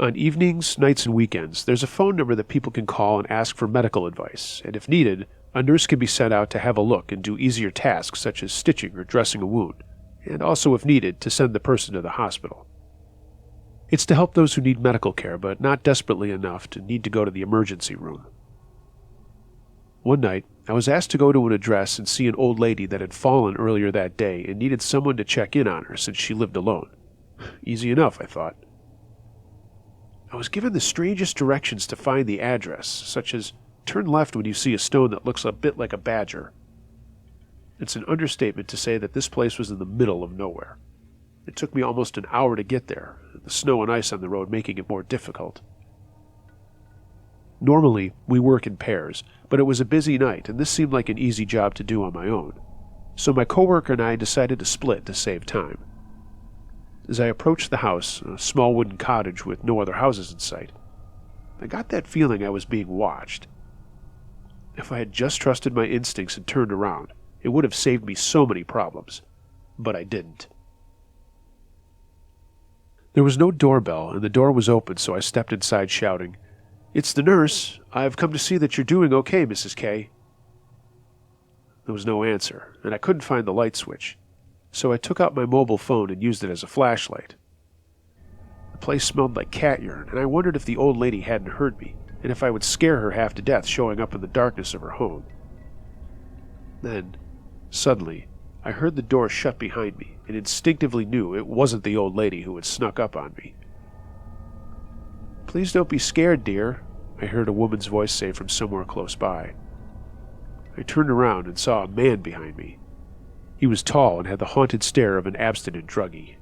Speaker 1: On evenings, nights, and weekends, there's a phone number that people can call and ask for medical advice, and if needed, a nurse can be sent out to have a look and do easier tasks such as stitching or dressing a wound, and also, if needed, to send the person to the hospital. It's to help those who need medical care, but not desperately enough to need to go to the emergency room. One night, I was asked to go to an address and see an old lady that had fallen earlier that day and needed someone to check in on her since she lived alone. Easy enough, I thought. I was given the strangest directions to find the address, such as turn left when you see a stone that looks a bit like a badger. It's an understatement to say that this place was in the middle of nowhere. It took me almost an hour to get there, the snow and ice on the road making it more difficult. Normally, we work in pairs, but it was a busy night, and this seemed like an easy job to do on my own. So my coworker and I decided to split to save time. As I approached the house, a small wooden cottage with no other houses in sight, I got that feeling I was being watched. If I had just trusted my instincts and turned around, it would have saved me so many problems. But I didn't. There was no doorbell, and the door was open, so I stepped inside shouting, "It's the nurse. I've come to see that you're doing okay, Mrs. K." There was no answer, and I couldn't find the light switch, so I took out my mobile phone and used it as a flashlight. The place smelled like cat urine, and I wondered if the old lady hadn't heard me, and if I would scare her half to death showing up in the darkness of her home. Then, suddenly, I heard the door shut behind me, and instinctively knew it wasn't the old lady who had snuck up on me. "Please don't be scared, dear," I heard a woman's voice say from somewhere close by. I turned around and saw a man behind me. He was tall and had the haunted stare of an abstinent druggie.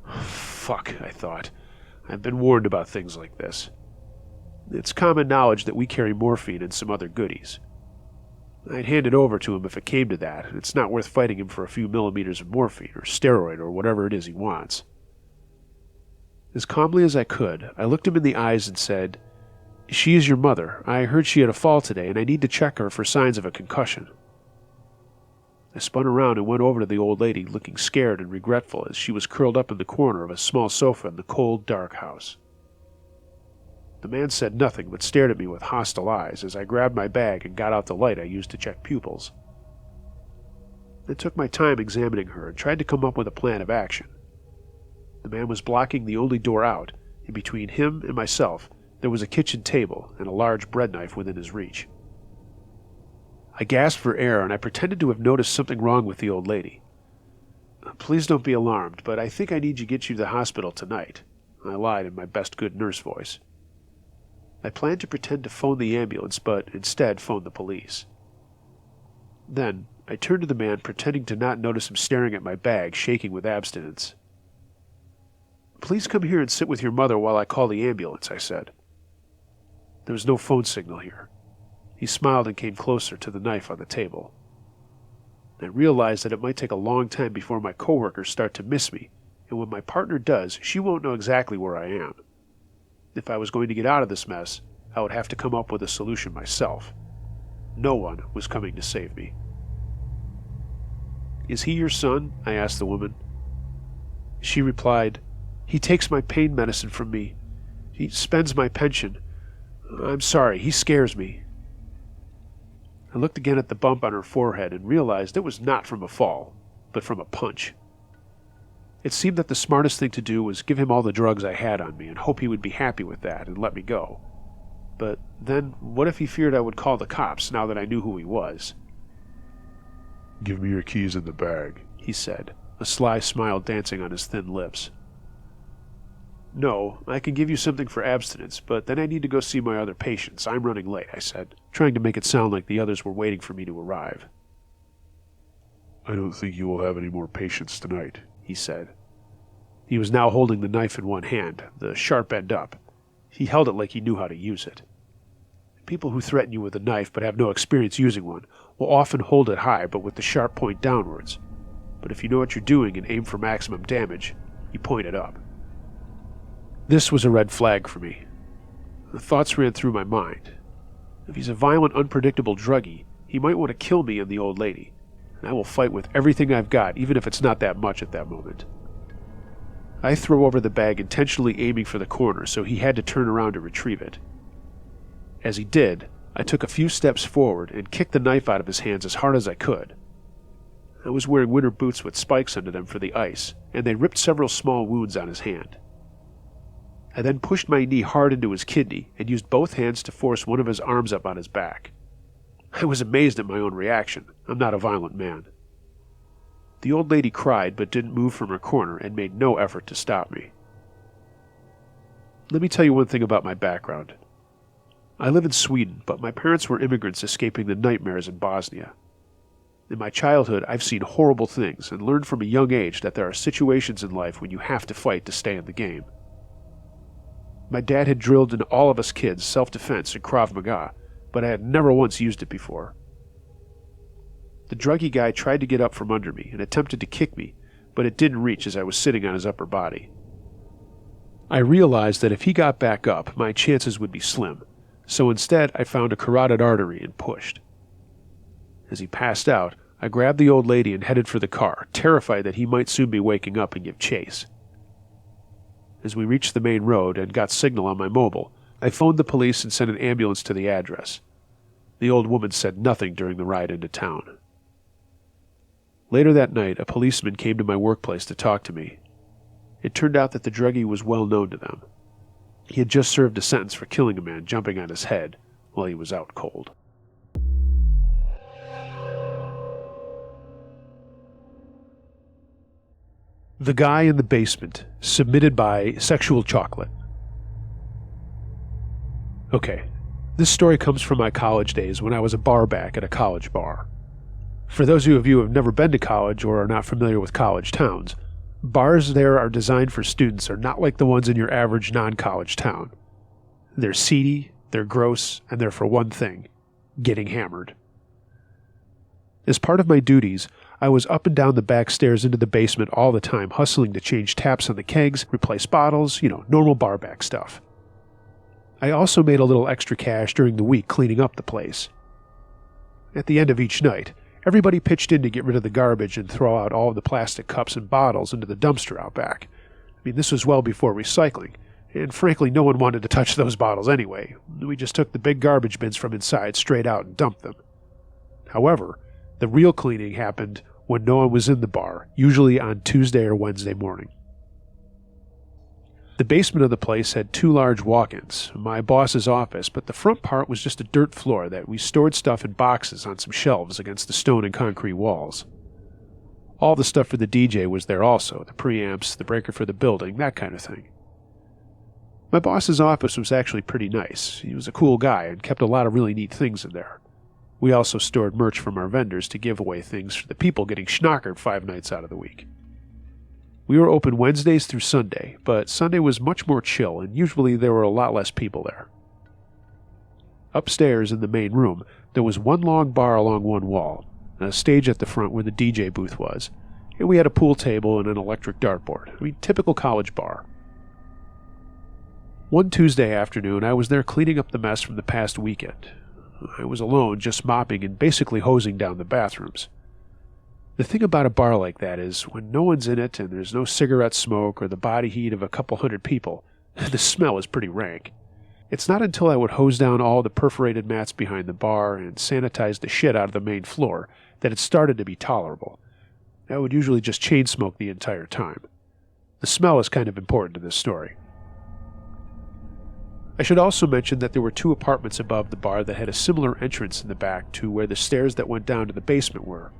Speaker 1: Fuck, I thought. I've been warned about things like this. It's common knowledge that we carry morphine and some other goodies. I'd hand it over to him if it came to that, and it's not worth fighting him for a few millimeters of morphine or steroid or whatever it is he wants. As calmly as I could, I looked him in the eyes and said, "She is your mother. I heard she had a fall today, and I need to check her for signs of a concussion." I spun around and went over to the old lady, looking scared and regretful as she was curled up in the corner of a small sofa in the cold, dark house. The man said nothing but stared at me with hostile eyes as I grabbed my bag and got out the light I used to check pupils. I took my time examining her and tried to come up with a plan of action. The man was blocking the only door out, and between him and myself there was a kitchen table and a large bread knife within his reach. I gasped for air, and I pretended to have noticed something wrong with the old lady. "Please don't be alarmed, but I think I need to get you to the hospital tonight," I lied in my best good nurse voice. I planned to pretend to phone the ambulance, but instead phoned the police. Then I turned to the man, pretending to not notice him staring at my bag, shaking with abstinence. "Please come here and sit with your mother while I call the ambulance," I said. There was no phone signal here. He smiled and came closer to the knife on the table. I realized that it might take a long time before my coworkers start to miss me, and when my partner does, she won't know exactly where I am. If I was going to get out of this mess, I would have to come up with a solution myself. No one was coming to save me. "Is he your son?" I asked the woman. She replied, "He takes my pain medicine from me. He spends my pension. I'm sorry, he scares me." I looked again at the bump on her forehead and realized it was not from a fall, but from a punch. It seemed that the smartest thing to do was give him all the drugs I had on me and hope he would be happy with that and let me go. But then, what if he feared I would call the cops now that I knew who he was? "Give me your keys in the bag," he said, a sly smile dancing on his thin lips. "No, I can give you something for abstinence, but then I need to go see my other patients. I'm running late," I said, trying to make it sound like the others were waiting for me to arrive. "I don't think you will have any more patients tonight," he said. He was now holding the knife in one hand, the sharp end up. He held it like he knew how to use it. People who threaten you with a knife but have no experience using one will often hold it high but with the sharp point downwards. But if you know what you're doing and aim for maximum damage, you point it up. This was a red flag for me. The thoughts ran through my mind. If he's a violent, unpredictable druggie, he might want to kill me and the old lady, and I will fight with everything I've got, even if it's not that much at that moment. I threw over the bag, intentionally aiming for the corner, so he had to turn around to retrieve it. As he did, I took a few steps forward and kicked the knife out of his hands as hard as I could. I was wearing winter boots with spikes under them for the ice, and they ripped several small wounds on his hand. I then pushed my knee hard into his kidney and used both hands to force one of his arms up on his back. I was amazed at my own reaction. I'm not a violent man. The old lady cried but didn't move from her corner and made no effort to stop me. Let me tell you one thing about my background. I live in Sweden, but my parents were immigrants escaping the nightmares in Bosnia. In my childhood, I've seen horrible things and learned from a young age that there are situations in life when you have to fight to stay in the game. My dad had drilled into all of us kids self-defense and Krav Maga, but I had never once used it before. The druggy guy tried to get up from under me and attempted to kick me, but it didn't reach as I was sitting on his upper body. I realized that if he got back up, my chances would be slim, so instead I found a carotid artery and pushed. As he passed out, I grabbed the old lady and headed for the car, terrified that he might soon be waking up and give chase. As we reached the main road and got signal on my mobile, I phoned the police and sent an ambulance to the address. The old woman said nothing during the ride into town. Later that night, a policeman came to my workplace to talk to me. It turned out that the druggie was well known to them. He had just served a sentence for killing a man jumping on his head while he was out cold. The Guy in the Basement, submitted by Sexual Chocolate. Okay, this story comes from my college days when I was a barback at a college bar. For those of you who have never been to college or are not familiar with college towns, bars there are designed for students are not like the ones in your average non-college town. They're seedy, they're gross, and they're for one thing, getting hammered. As part of my duties, I was up and down the back stairs into the basement all the time, hustling to change taps on the kegs, replace bottles, normal barback stuff. I also made a little extra cash during the week cleaning up the place. At the end of each night, everybody pitched in to get rid of the garbage and throw out all of the plastic cups and bottles into the dumpster out back. This was well before recycling, and frankly no one wanted to touch those bottles anyway. We just took the big garbage bins from inside straight out and dumped them. However, the real cleaning happened when no one was in the bar, usually on Tuesday or Wednesday morning. The basement of the place had 2 large walk-ins, my boss's office, but the front part was just a dirt floor that we stored stuff in boxes on some shelves against the stone and concrete walls. All the stuff for the DJ was there also, the preamps, the breaker for the building, that kind of thing. My boss's office was actually pretty nice. He was a cool guy and kept a lot of really neat things in there. We also stored merch from our vendors to give away things for the people getting schnockered 5 nights out of the week. We were open Wednesdays through Sunday, but Sunday was much more chill, and usually there were a lot less people there. Upstairs in the main room, there was one long bar along one wall, a stage at the front where the DJ booth was, and we had a pool table and an electric dartboard. Typical college bar. One Tuesday afternoon, I was there cleaning up the mess from the past weekend. I was alone, just mopping and basically hosing down the bathrooms. The thing about a bar like that is, when no one's in it and there's no cigarette smoke or the body heat of a couple hundred people, the smell is pretty rank. It's not until I would hose down all the perforated mats behind the bar and sanitize the shit out of the main floor that it started to be tolerable. I would usually just chain smoke the entire time. The smell is kind of important to this story. I should also mention that there were 2 apartments above the bar that had a similar entrance in the back to where the stairs that went down to the basement were.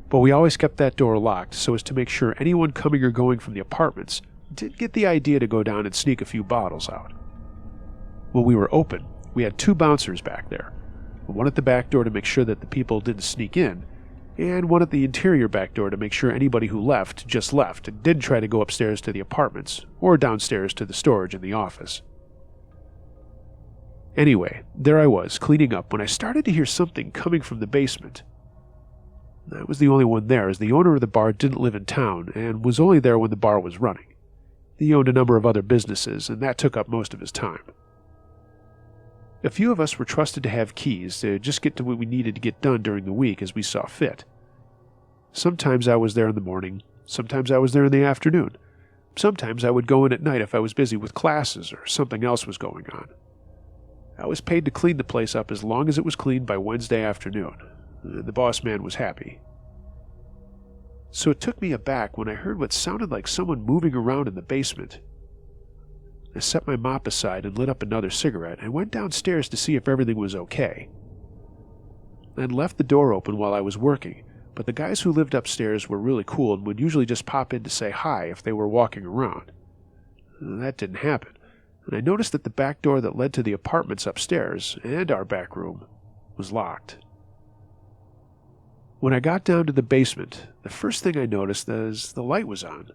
Speaker 1: But we always kept that door locked so as to make sure anyone coming or going from the apartments didn't get the idea to go down and sneak a few bottles out. When we were open, we had 2 bouncers back there, one at the back door to make sure that the people didn't sneak in, and one at the interior back door to make sure anybody who left just left and didn't try to go upstairs to the apartments or downstairs to the storage in the office. Anyway, there I was, cleaning up, when I started to hear something coming from the basement. I was the only one there, as the owner of the bar didn't live in town, and was only there when the bar was running. He owned a number of other businesses, and that took up most of his time. A few of us were trusted to have keys to just get to what we needed to get done during the week as we saw fit. Sometimes I was there in the morning, sometimes I was there in the afternoon. Sometimes I would go in at night if I was busy with classes or something else was going on. I was paid to clean the place up as long as it was cleaned by Wednesday afternoon. The boss man was happy. So it took me aback when I heard what sounded like someone moving around in the basement. I set my mop aside and lit up another cigarette and went downstairs to see if everything was okay. I'd left the door open while I was working, but the guys who lived upstairs were really cool and would usually just pop in to say hi if they were walking around. That didn't happen, and I noticed that the back door that led to the apartments upstairs, and our back room, was locked. When I got down to the basement, the first thing I noticed was the light was on.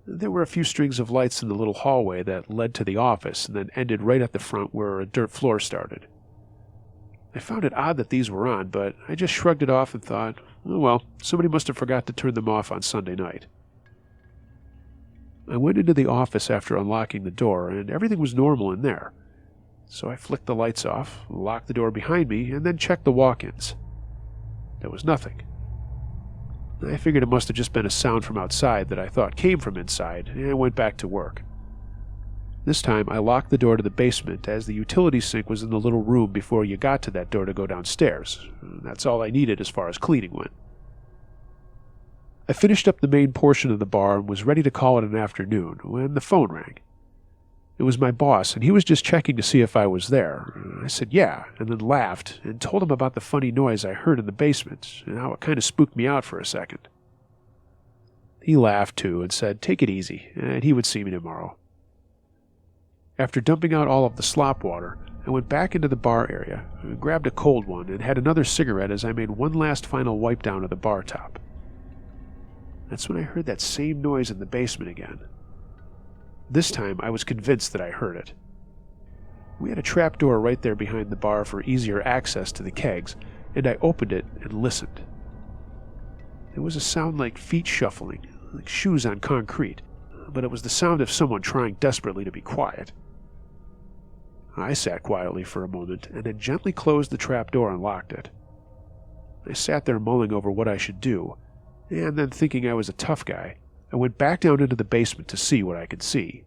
Speaker 1: There were a few strings of lights in the little hallway that led to the office and then ended right at the front where a dirt floor started. I found it odd that these were on, but I just shrugged it off and thought, oh well, somebody must have forgot to turn them off on Sunday night. I went into the office after unlocking the door, and everything was normal in there. So I flicked the lights off, locked the door behind me, and then checked the walk-ins. There was nothing. I figured it must have just been a sound from outside that I thought came from inside, and I went back to work. This time I locked the door to the basement, as the utility sink was in the little room before you got to that door to go downstairs. That's all I needed as far as cleaning went. I finished up the main portion of the bar and was ready to call it an afternoon when the phone rang. It was my boss, and he was just checking to see if I was there. I said yeah, and then laughed and told him about the funny noise I heard in the basement and how it kind of spooked me out for a second. He laughed too and said take it easy, and he would see me tomorrow. After dumping out all of the slop water, I went back into the bar area, grabbed a cold one, and had another cigarette as I made one last final wipe down of the bar top. That's when I heard that same noise in the basement again. This time, I was convinced that I heard it. We had a trapdoor right there behind the bar for easier access to the kegs, and I opened it and listened. There was a sound like feet shuffling, like shoes on concrete, but it was the sound of someone trying desperately to be quiet. I sat quietly for a moment, and then gently closed the trapdoor and locked it. I sat there mulling over what I should do, and then thinking I was a tough guy, I went back down into the basement to see what I could see.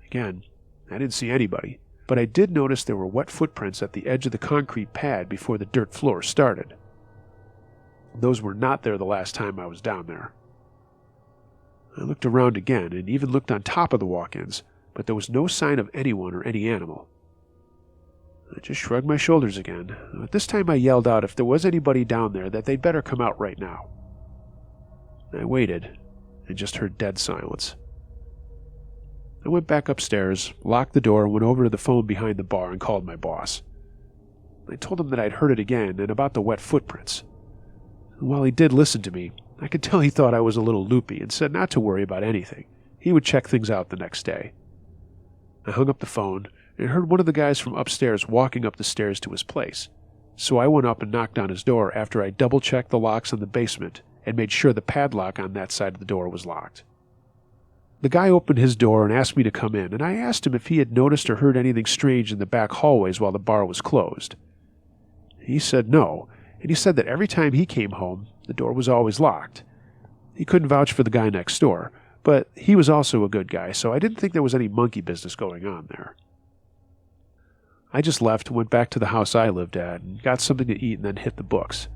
Speaker 1: Again, I didn't see anybody, but I did notice there were wet footprints at the edge of the concrete pad before the dirt floor started. Those were not there the last time I was down there. I looked around again and even looked on top of the walk-ins, but there was no sign of anyone or any animal. I just shrugged my shoulders again, but this time I yelled out if there was anybody down there that they'd better come out right now. I waited and just heard dead silence. I went back upstairs, locked the door, and went over to the phone behind the bar and called my boss. I told him that I'd heard it again and about the wet footprints. And while he did listen to me, I could tell he thought I was a little loopy and said not to worry about anything. He would check things out the next day. I hung up the phone and heard one of the guys from upstairs walking up the stairs to his place, so I went up and knocked on his door after I double-checked the locks in the basement and made sure the padlock on that side of the door was locked. The guy opened his door and asked me to come in, and I asked him if he had noticed or heard anything strange in the back hallways while the bar was closed. He said no, and he said that every time he came home, the door was always locked. He couldn't vouch for the guy next door, but he was also a good guy, so I didn't think there was any monkey business going on there. I just left and went back to the house I lived at and got something to eat and then hit the books.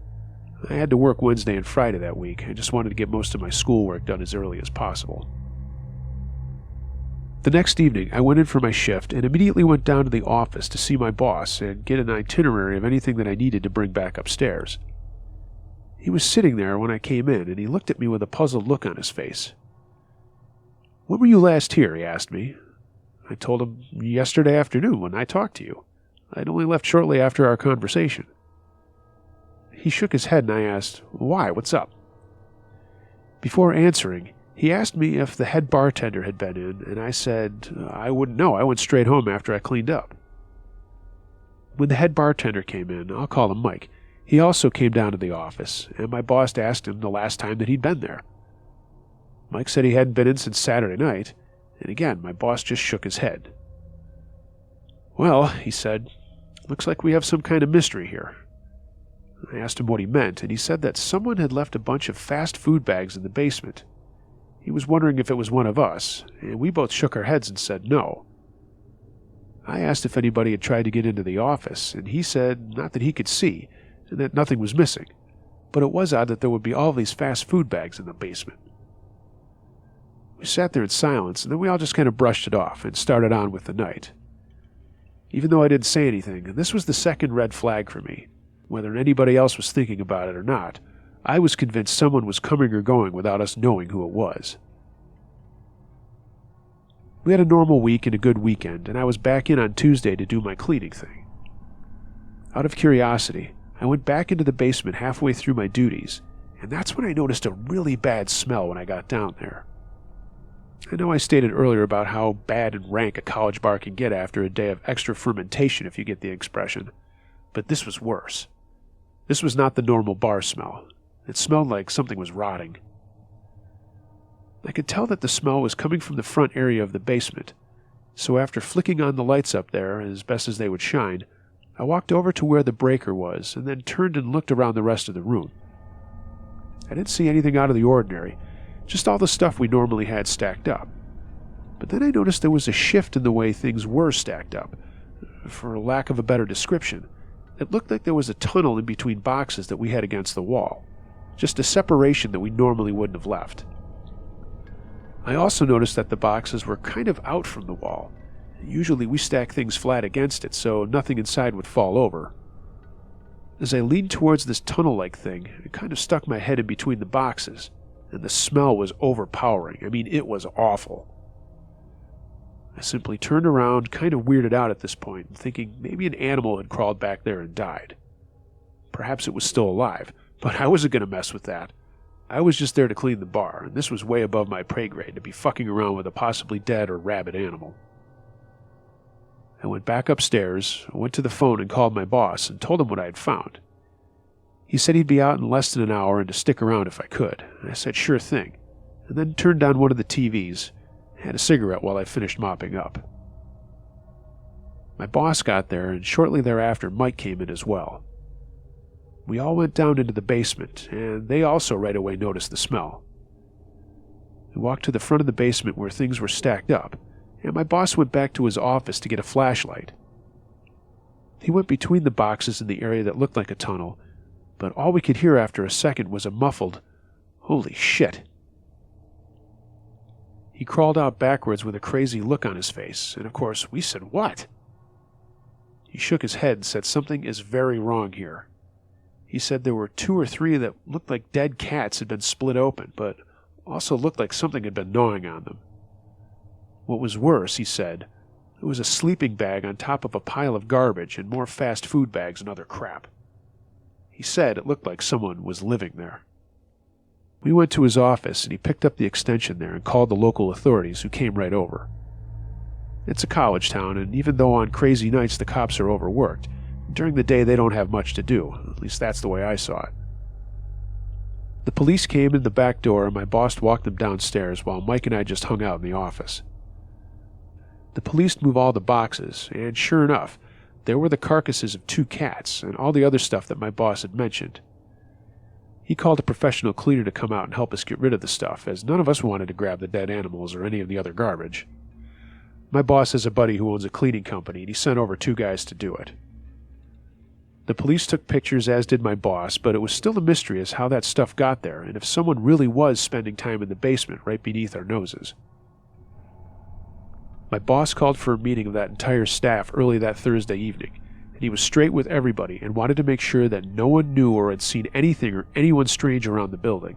Speaker 1: I had to work Wednesday and Friday that week. I just wanted to get most of my schoolwork done as early as possible. The next evening, I went in for my shift and immediately went down to the office to see my boss and get an itinerary of anything that I needed to bring back upstairs. He was sitting there when I came in, and he looked at me with a puzzled look on his face. "When were you last here?" he asked me. I told him yesterday afternoon when I talked to you. I'd only left shortly after our conversation. He shook his head and I asked, "Why? What's up?" Before answering, he asked me if the head bartender had been in, and I said I wouldn't know. I went straight home after I cleaned up. When the head bartender came in, I'll call him Mike, he also came down to the office, and my boss asked him the last time that he'd been there. Mike said he hadn't been in since Saturday night, and again my boss just shook his head. "Well," he said, "looks like we have some kind of mystery here." I asked him what he meant, and he said that someone had left a bunch of fast food bags in the basement. He was wondering if it was one of us, and we both shook our heads and said no. I asked if anybody had tried to get into the office, and he said not that he could see, and that nothing was missing, but it was odd that there would be all these fast food bags in the basement. We sat there in silence, and then we all just kind of brushed it off and started on with the night. Even though I didn't say anything, this was the second red flag for me. Whether anybody else was thinking about it or not, I was convinced someone was coming or going without us knowing who it was. We had a normal week and a good weekend, and I was back in on Tuesday to do my cleaning thing. Out of curiosity, I went back into the basement halfway through my duties, and that's when I noticed a really bad smell when I got down there. I know I stated earlier about how bad and rank a college bar can get after a day of extra fermentation, if you get the expression, but this was worse. This was not the normal bar smell. It smelled like something was rotting. I could tell that the smell was coming from the front area of the basement, so after flicking on the lights up there as best as they would shine, I walked over to where the breaker was and then turned and looked around the rest of the room. I didn't see anything out of the ordinary, just all the stuff we normally had stacked up. But then I noticed there was a shift in the way things were stacked up. For lack of a better description, it looked like there was a tunnel in between boxes that we had against the wall, just a separation that we normally wouldn't have left. I also noticed that the boxes were kind of out from the wall. Usually we stack things flat against it, so nothing inside would fall over. As I leaned towards this tunnel-like thing, I kind of stuck my head in between the boxes, and the smell was overpowering. I mean, it was awful. I simply turned around, kind of weirded out at this point, thinking maybe an animal had crawled back there and died. Perhaps it was still alive, but I wasn't going to mess with that. I was just there to clean the bar, and this was way above my pay grade to be fucking around with a possibly dead or rabid animal. I went back upstairs, went to the phone and called my boss and told him what I had found. He said he'd be out in less than an hour and to stick around if I could. And I said sure thing, and then turned on one of the TVs, had a cigarette while I finished mopping up. My boss got there, and shortly thereafter Mike came in as well. We all went down into the basement, and they also right away noticed the smell. We walked to the front of the basement where things were stacked up, and my boss went back to his office to get a flashlight. He went between the boxes in the area that looked like a tunnel, but all we could hear after a second was a muffled, "Holy shit." He crawled out backwards with a crazy look on his face, and of course we said, "What?" He shook his head and said something is very wrong here. He said there were 2 or 3 that looked like dead cats had been split open, but also looked like something had been gnawing on them. What was worse, he said, there was a sleeping bag on top of a pile of garbage and more fast food bags and other crap. He said it looked like someone was living there. We went to his office and he picked up the extension there and called the local authorities, who came right over. It's a college town, and even though on crazy nights the cops are overworked, during the day they don't have much to do. At least that's the way I saw it. The police came in the back door and my boss walked them downstairs while Mike and I just hung out in the office. The police moved all the boxes, and sure enough, there were the carcasses of 2 cats and all the other stuff that my boss had mentioned. He called a professional cleaner to come out and help us get rid of the stuff, as none of us wanted to grab the dead animals or any of the other garbage. My boss has a buddy who owns a cleaning company, and he sent over 2 guys to do it. The police took pictures, as did my boss, but it was still a mystery as how that stuff got there and if someone really was spending time in the basement right beneath our noses. My boss called for a meeting of that entire staff early that Thursday evening, and he was straight with everybody and wanted to make sure that no one knew or had seen anything or anyone strange around the building.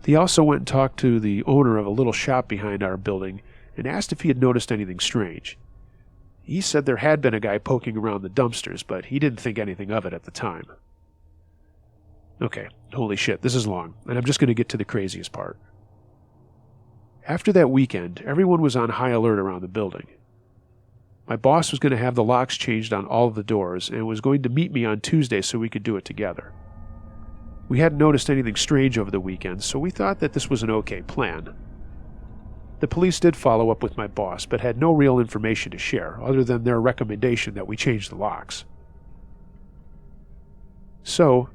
Speaker 1: He also went and talked to the owner of a little shop behind our building and asked if he had noticed anything strange. He said there had been a guy poking around the dumpsters, but he didn't think anything of it at the time. Okay, holy shit, this is long, and I'm just going to get to the craziest part. After that weekend, everyone was on high alert around the building. My boss was going to have the locks changed on all of the doors and was going to meet me on Tuesday so we could do it together. We hadn't noticed anything strange over the weekend, so we thought that this was an okay plan. The police did follow up with my boss, but had no real information to share, other than their recommendation that we change the locks. So,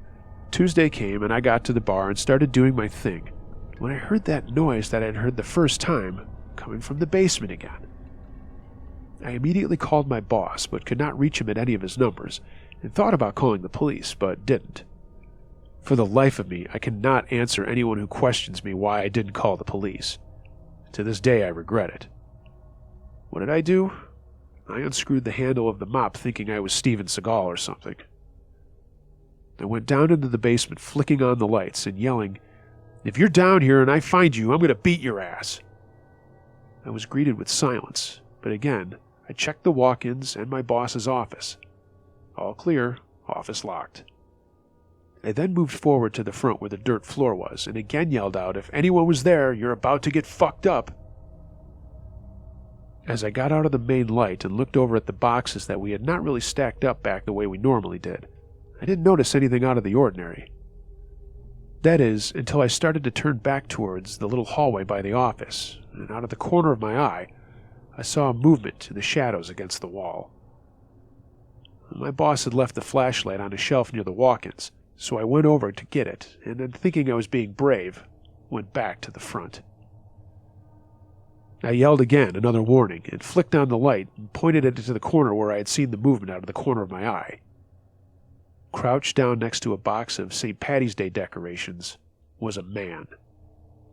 Speaker 1: Tuesday came and I got to the bar and started doing my thing, when I heard that noise that I'd heard the first time, coming from the basement again. I immediately called my boss, but could not reach him at any of his numbers, and thought about calling the police, but didn't. For the life of me, I cannot answer anyone who questions me why I didn't call the police. To this day, I regret it. What did I do? I unscrewed the handle of the mop thinking I was Steven Seagal or something. I went down into the basement, flicking on the lights and yelling, "If you're down here and I find you, I'm going to beat your ass." I was greeted with silence, but again, I checked the walk-ins and my boss's office. All clear, office locked. I then moved forward to the front where the dirt floor was, and again yelled out, "If anyone was there, you're about to get fucked up." As I got out of the main light and looked over at the boxes that we had not really stacked up back the way we normally did, I didn't notice anything out of the ordinary. That is, until I started to turn back towards the little hallway by the office, and out of the corner of my eye, I saw a movement in the shadows against the wall. My boss had left the flashlight on a shelf near the walk-ins, so I went over to get it, and then thinking I was being brave, went back to the front. I yelled again, another warning, and flicked on the light and pointed it to the corner where I had seen the movement out of the corner of my eye. Crouched down next to a box of St. Paddy's Day decorations was a man.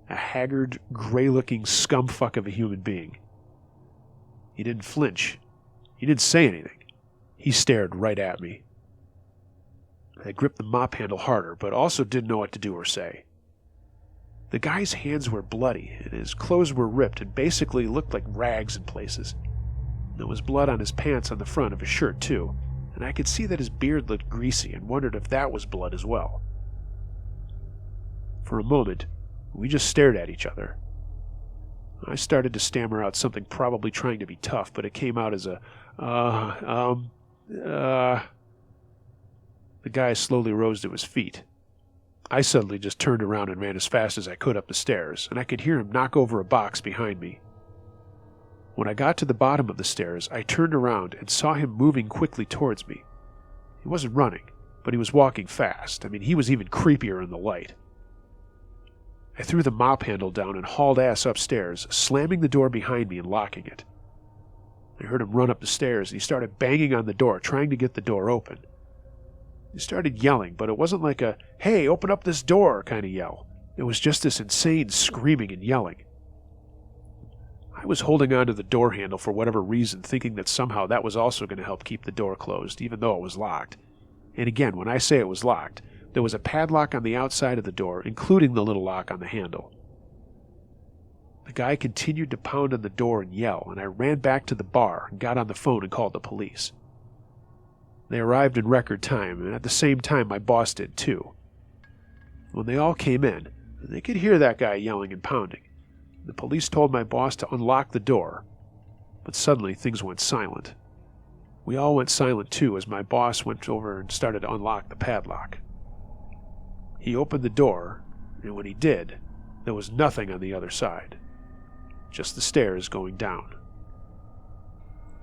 Speaker 1: A haggard, gray-looking scumfuck of a human being. He didn't flinch. He didn't say anything. He stared right at me. I gripped the mop handle harder, but also didn't know what to do or say. The guy's hands were bloody, and his clothes were ripped and basically looked like rags in places. There was blood on his pants on the front of his shirt, too, and I could see that his beard looked greasy and wondered if that was blood as well. For a moment, we just stared at each other. I started to stammer out something, probably trying to be tough, but it came out as a, The guy slowly rose to his feet. I suddenly just turned around and ran as fast as I could up the stairs, and I could hear him knock over a box behind me. When I got to the bottom of the stairs, I turned around and saw him moving quickly towards me. He wasn't running, but he was walking fast. He was even creepier in the light. I threw the mop handle down and hauled ass upstairs, slamming the door behind me and locking it. I heard him run up the stairs, and he started banging on the door, trying to get the door open. He started yelling, but it wasn't like a, "Hey, open up this door" kind of yell. It was just this insane screaming and yelling. I was holding onto the door handle for whatever reason, thinking that somehow that was also going to help keep the door closed, even though it was locked. And again, when I say it was locked, there was a padlock on the outside of the door, including the little lock on the handle. The guy continued to pound on the door and yell, and I ran back to the bar and got on the phone and called the police. They arrived in record time, and at the same time my boss did too. When they all came in, they could hear that guy yelling and pounding. The police told my boss to unlock the door, but suddenly things went silent. We all went silent too as my boss went over and started to unlock the padlock. He opened the door, and when he did, there was nothing on the other side. Just the stairs going down.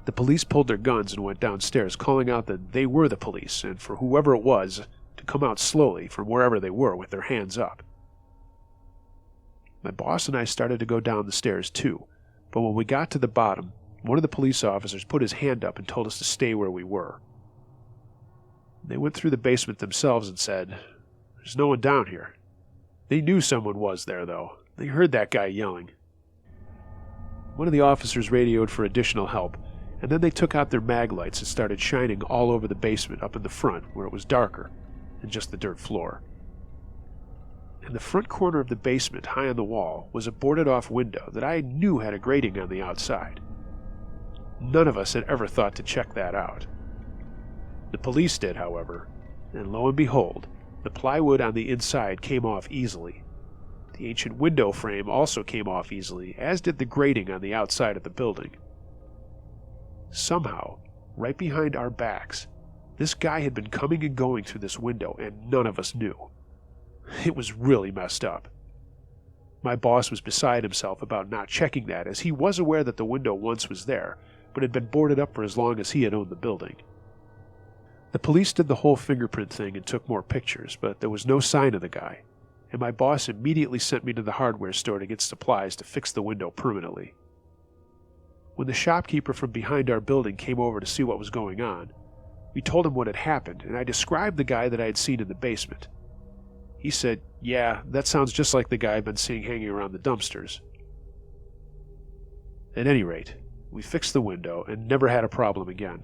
Speaker 1: The police pulled their guns and went downstairs, calling out that they were the police, and for whoever it was to come out slowly from wherever they were with their hands up. My boss and I started to go down the stairs too, but when we got to the bottom, one of the police officers put his hand up and told us to stay where we were. They went through the basement themselves and said, "There's no one down here." They knew someone was there, though. They heard that guy yelling. One of the officers radioed for additional help, and then they took out their mag lights and started shining all over the basement up in the front where it was darker than just the dirt floor. In the front corner of the basement, high on the wall, was a boarded-off window that I knew had a grating on the outside. None of us had ever thought to check that out. The police did, however, and lo and behold, the plywood on the inside came off easily. The ancient window frame also came off easily, as did the grating on the outside of the building. Somehow, right behind our backs, this guy had been coming and going through this window, and none of us knew. It was really messed up. My boss was beside himself about not checking that, as he was aware that the window once was there, but had been boarded up for as long as he had owned the building. The police did the whole fingerprint thing and took more pictures, but there was no sign of the guy, and my boss immediately sent me to the hardware store to get supplies to fix the window permanently. When the shopkeeper from behind our building came over to see what was going on, we told him what had happened, and I described the guy that I had seen in the basement. He said, "Yeah, that sounds just like the guy I've been seeing hanging around the dumpsters." At any rate, we fixed the window and never had a problem again.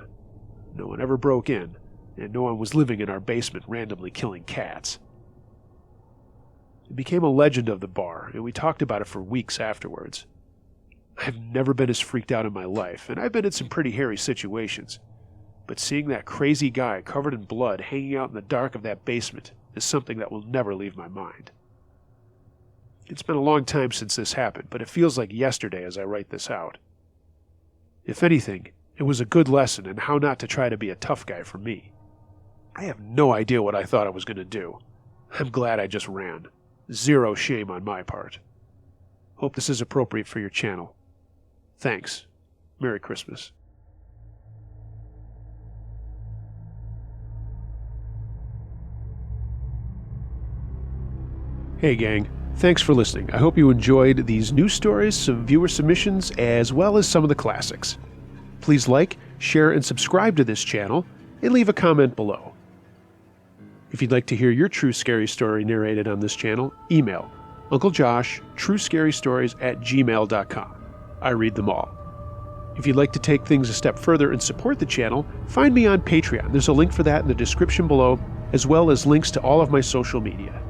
Speaker 1: No one ever broke in, and no one was living in our basement randomly killing cats. It became a legend of the bar, and we talked about it for weeks afterwards. I've never been as freaked out in my life, and I've been in some pretty hairy situations. But seeing that crazy guy covered in blood hanging out in the dark of that basement is something that will never leave my mind. It's been a long time since this happened, but it feels like yesterday as I write this out. If anything, it was a good lesson in how not to try to be a tough guy for me. I have no idea what I thought I was going to do. I'm glad I just ran. Zero shame on my part. Hope this is appropriate for your channel. Thanks. Merry Christmas. Hey gang, thanks for listening. I hope you enjoyed these news stories, some viewer submissions, as well as some of the classics. Please like, share, and subscribe to this channel, and leave a comment below. If you'd like to hear your true scary story narrated on this channel, email Uncle Josh, truescarystories@gmail.com. I read them all. If you'd like to take things a step further and support the channel, find me on Patreon. There's a link for that in the description below, as well as links to all of my social media.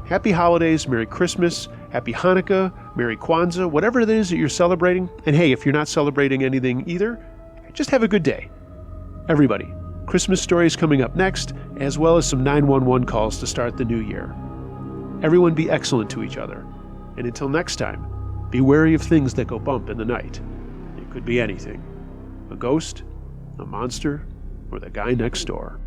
Speaker 1: Happy holidays, Merry Christmas, Happy Hanukkah, Merry Kwanzaa, whatever it is that you're celebrating. And hey, if you're not celebrating anything either, just have a good day. Everybody, Christmas stories coming up next, as well as some 911 calls to start the new year. Everyone be excellent to each other. And until next time, be wary of things that go bump in the night. It could be anything. A ghost, a monster, or the guy next door.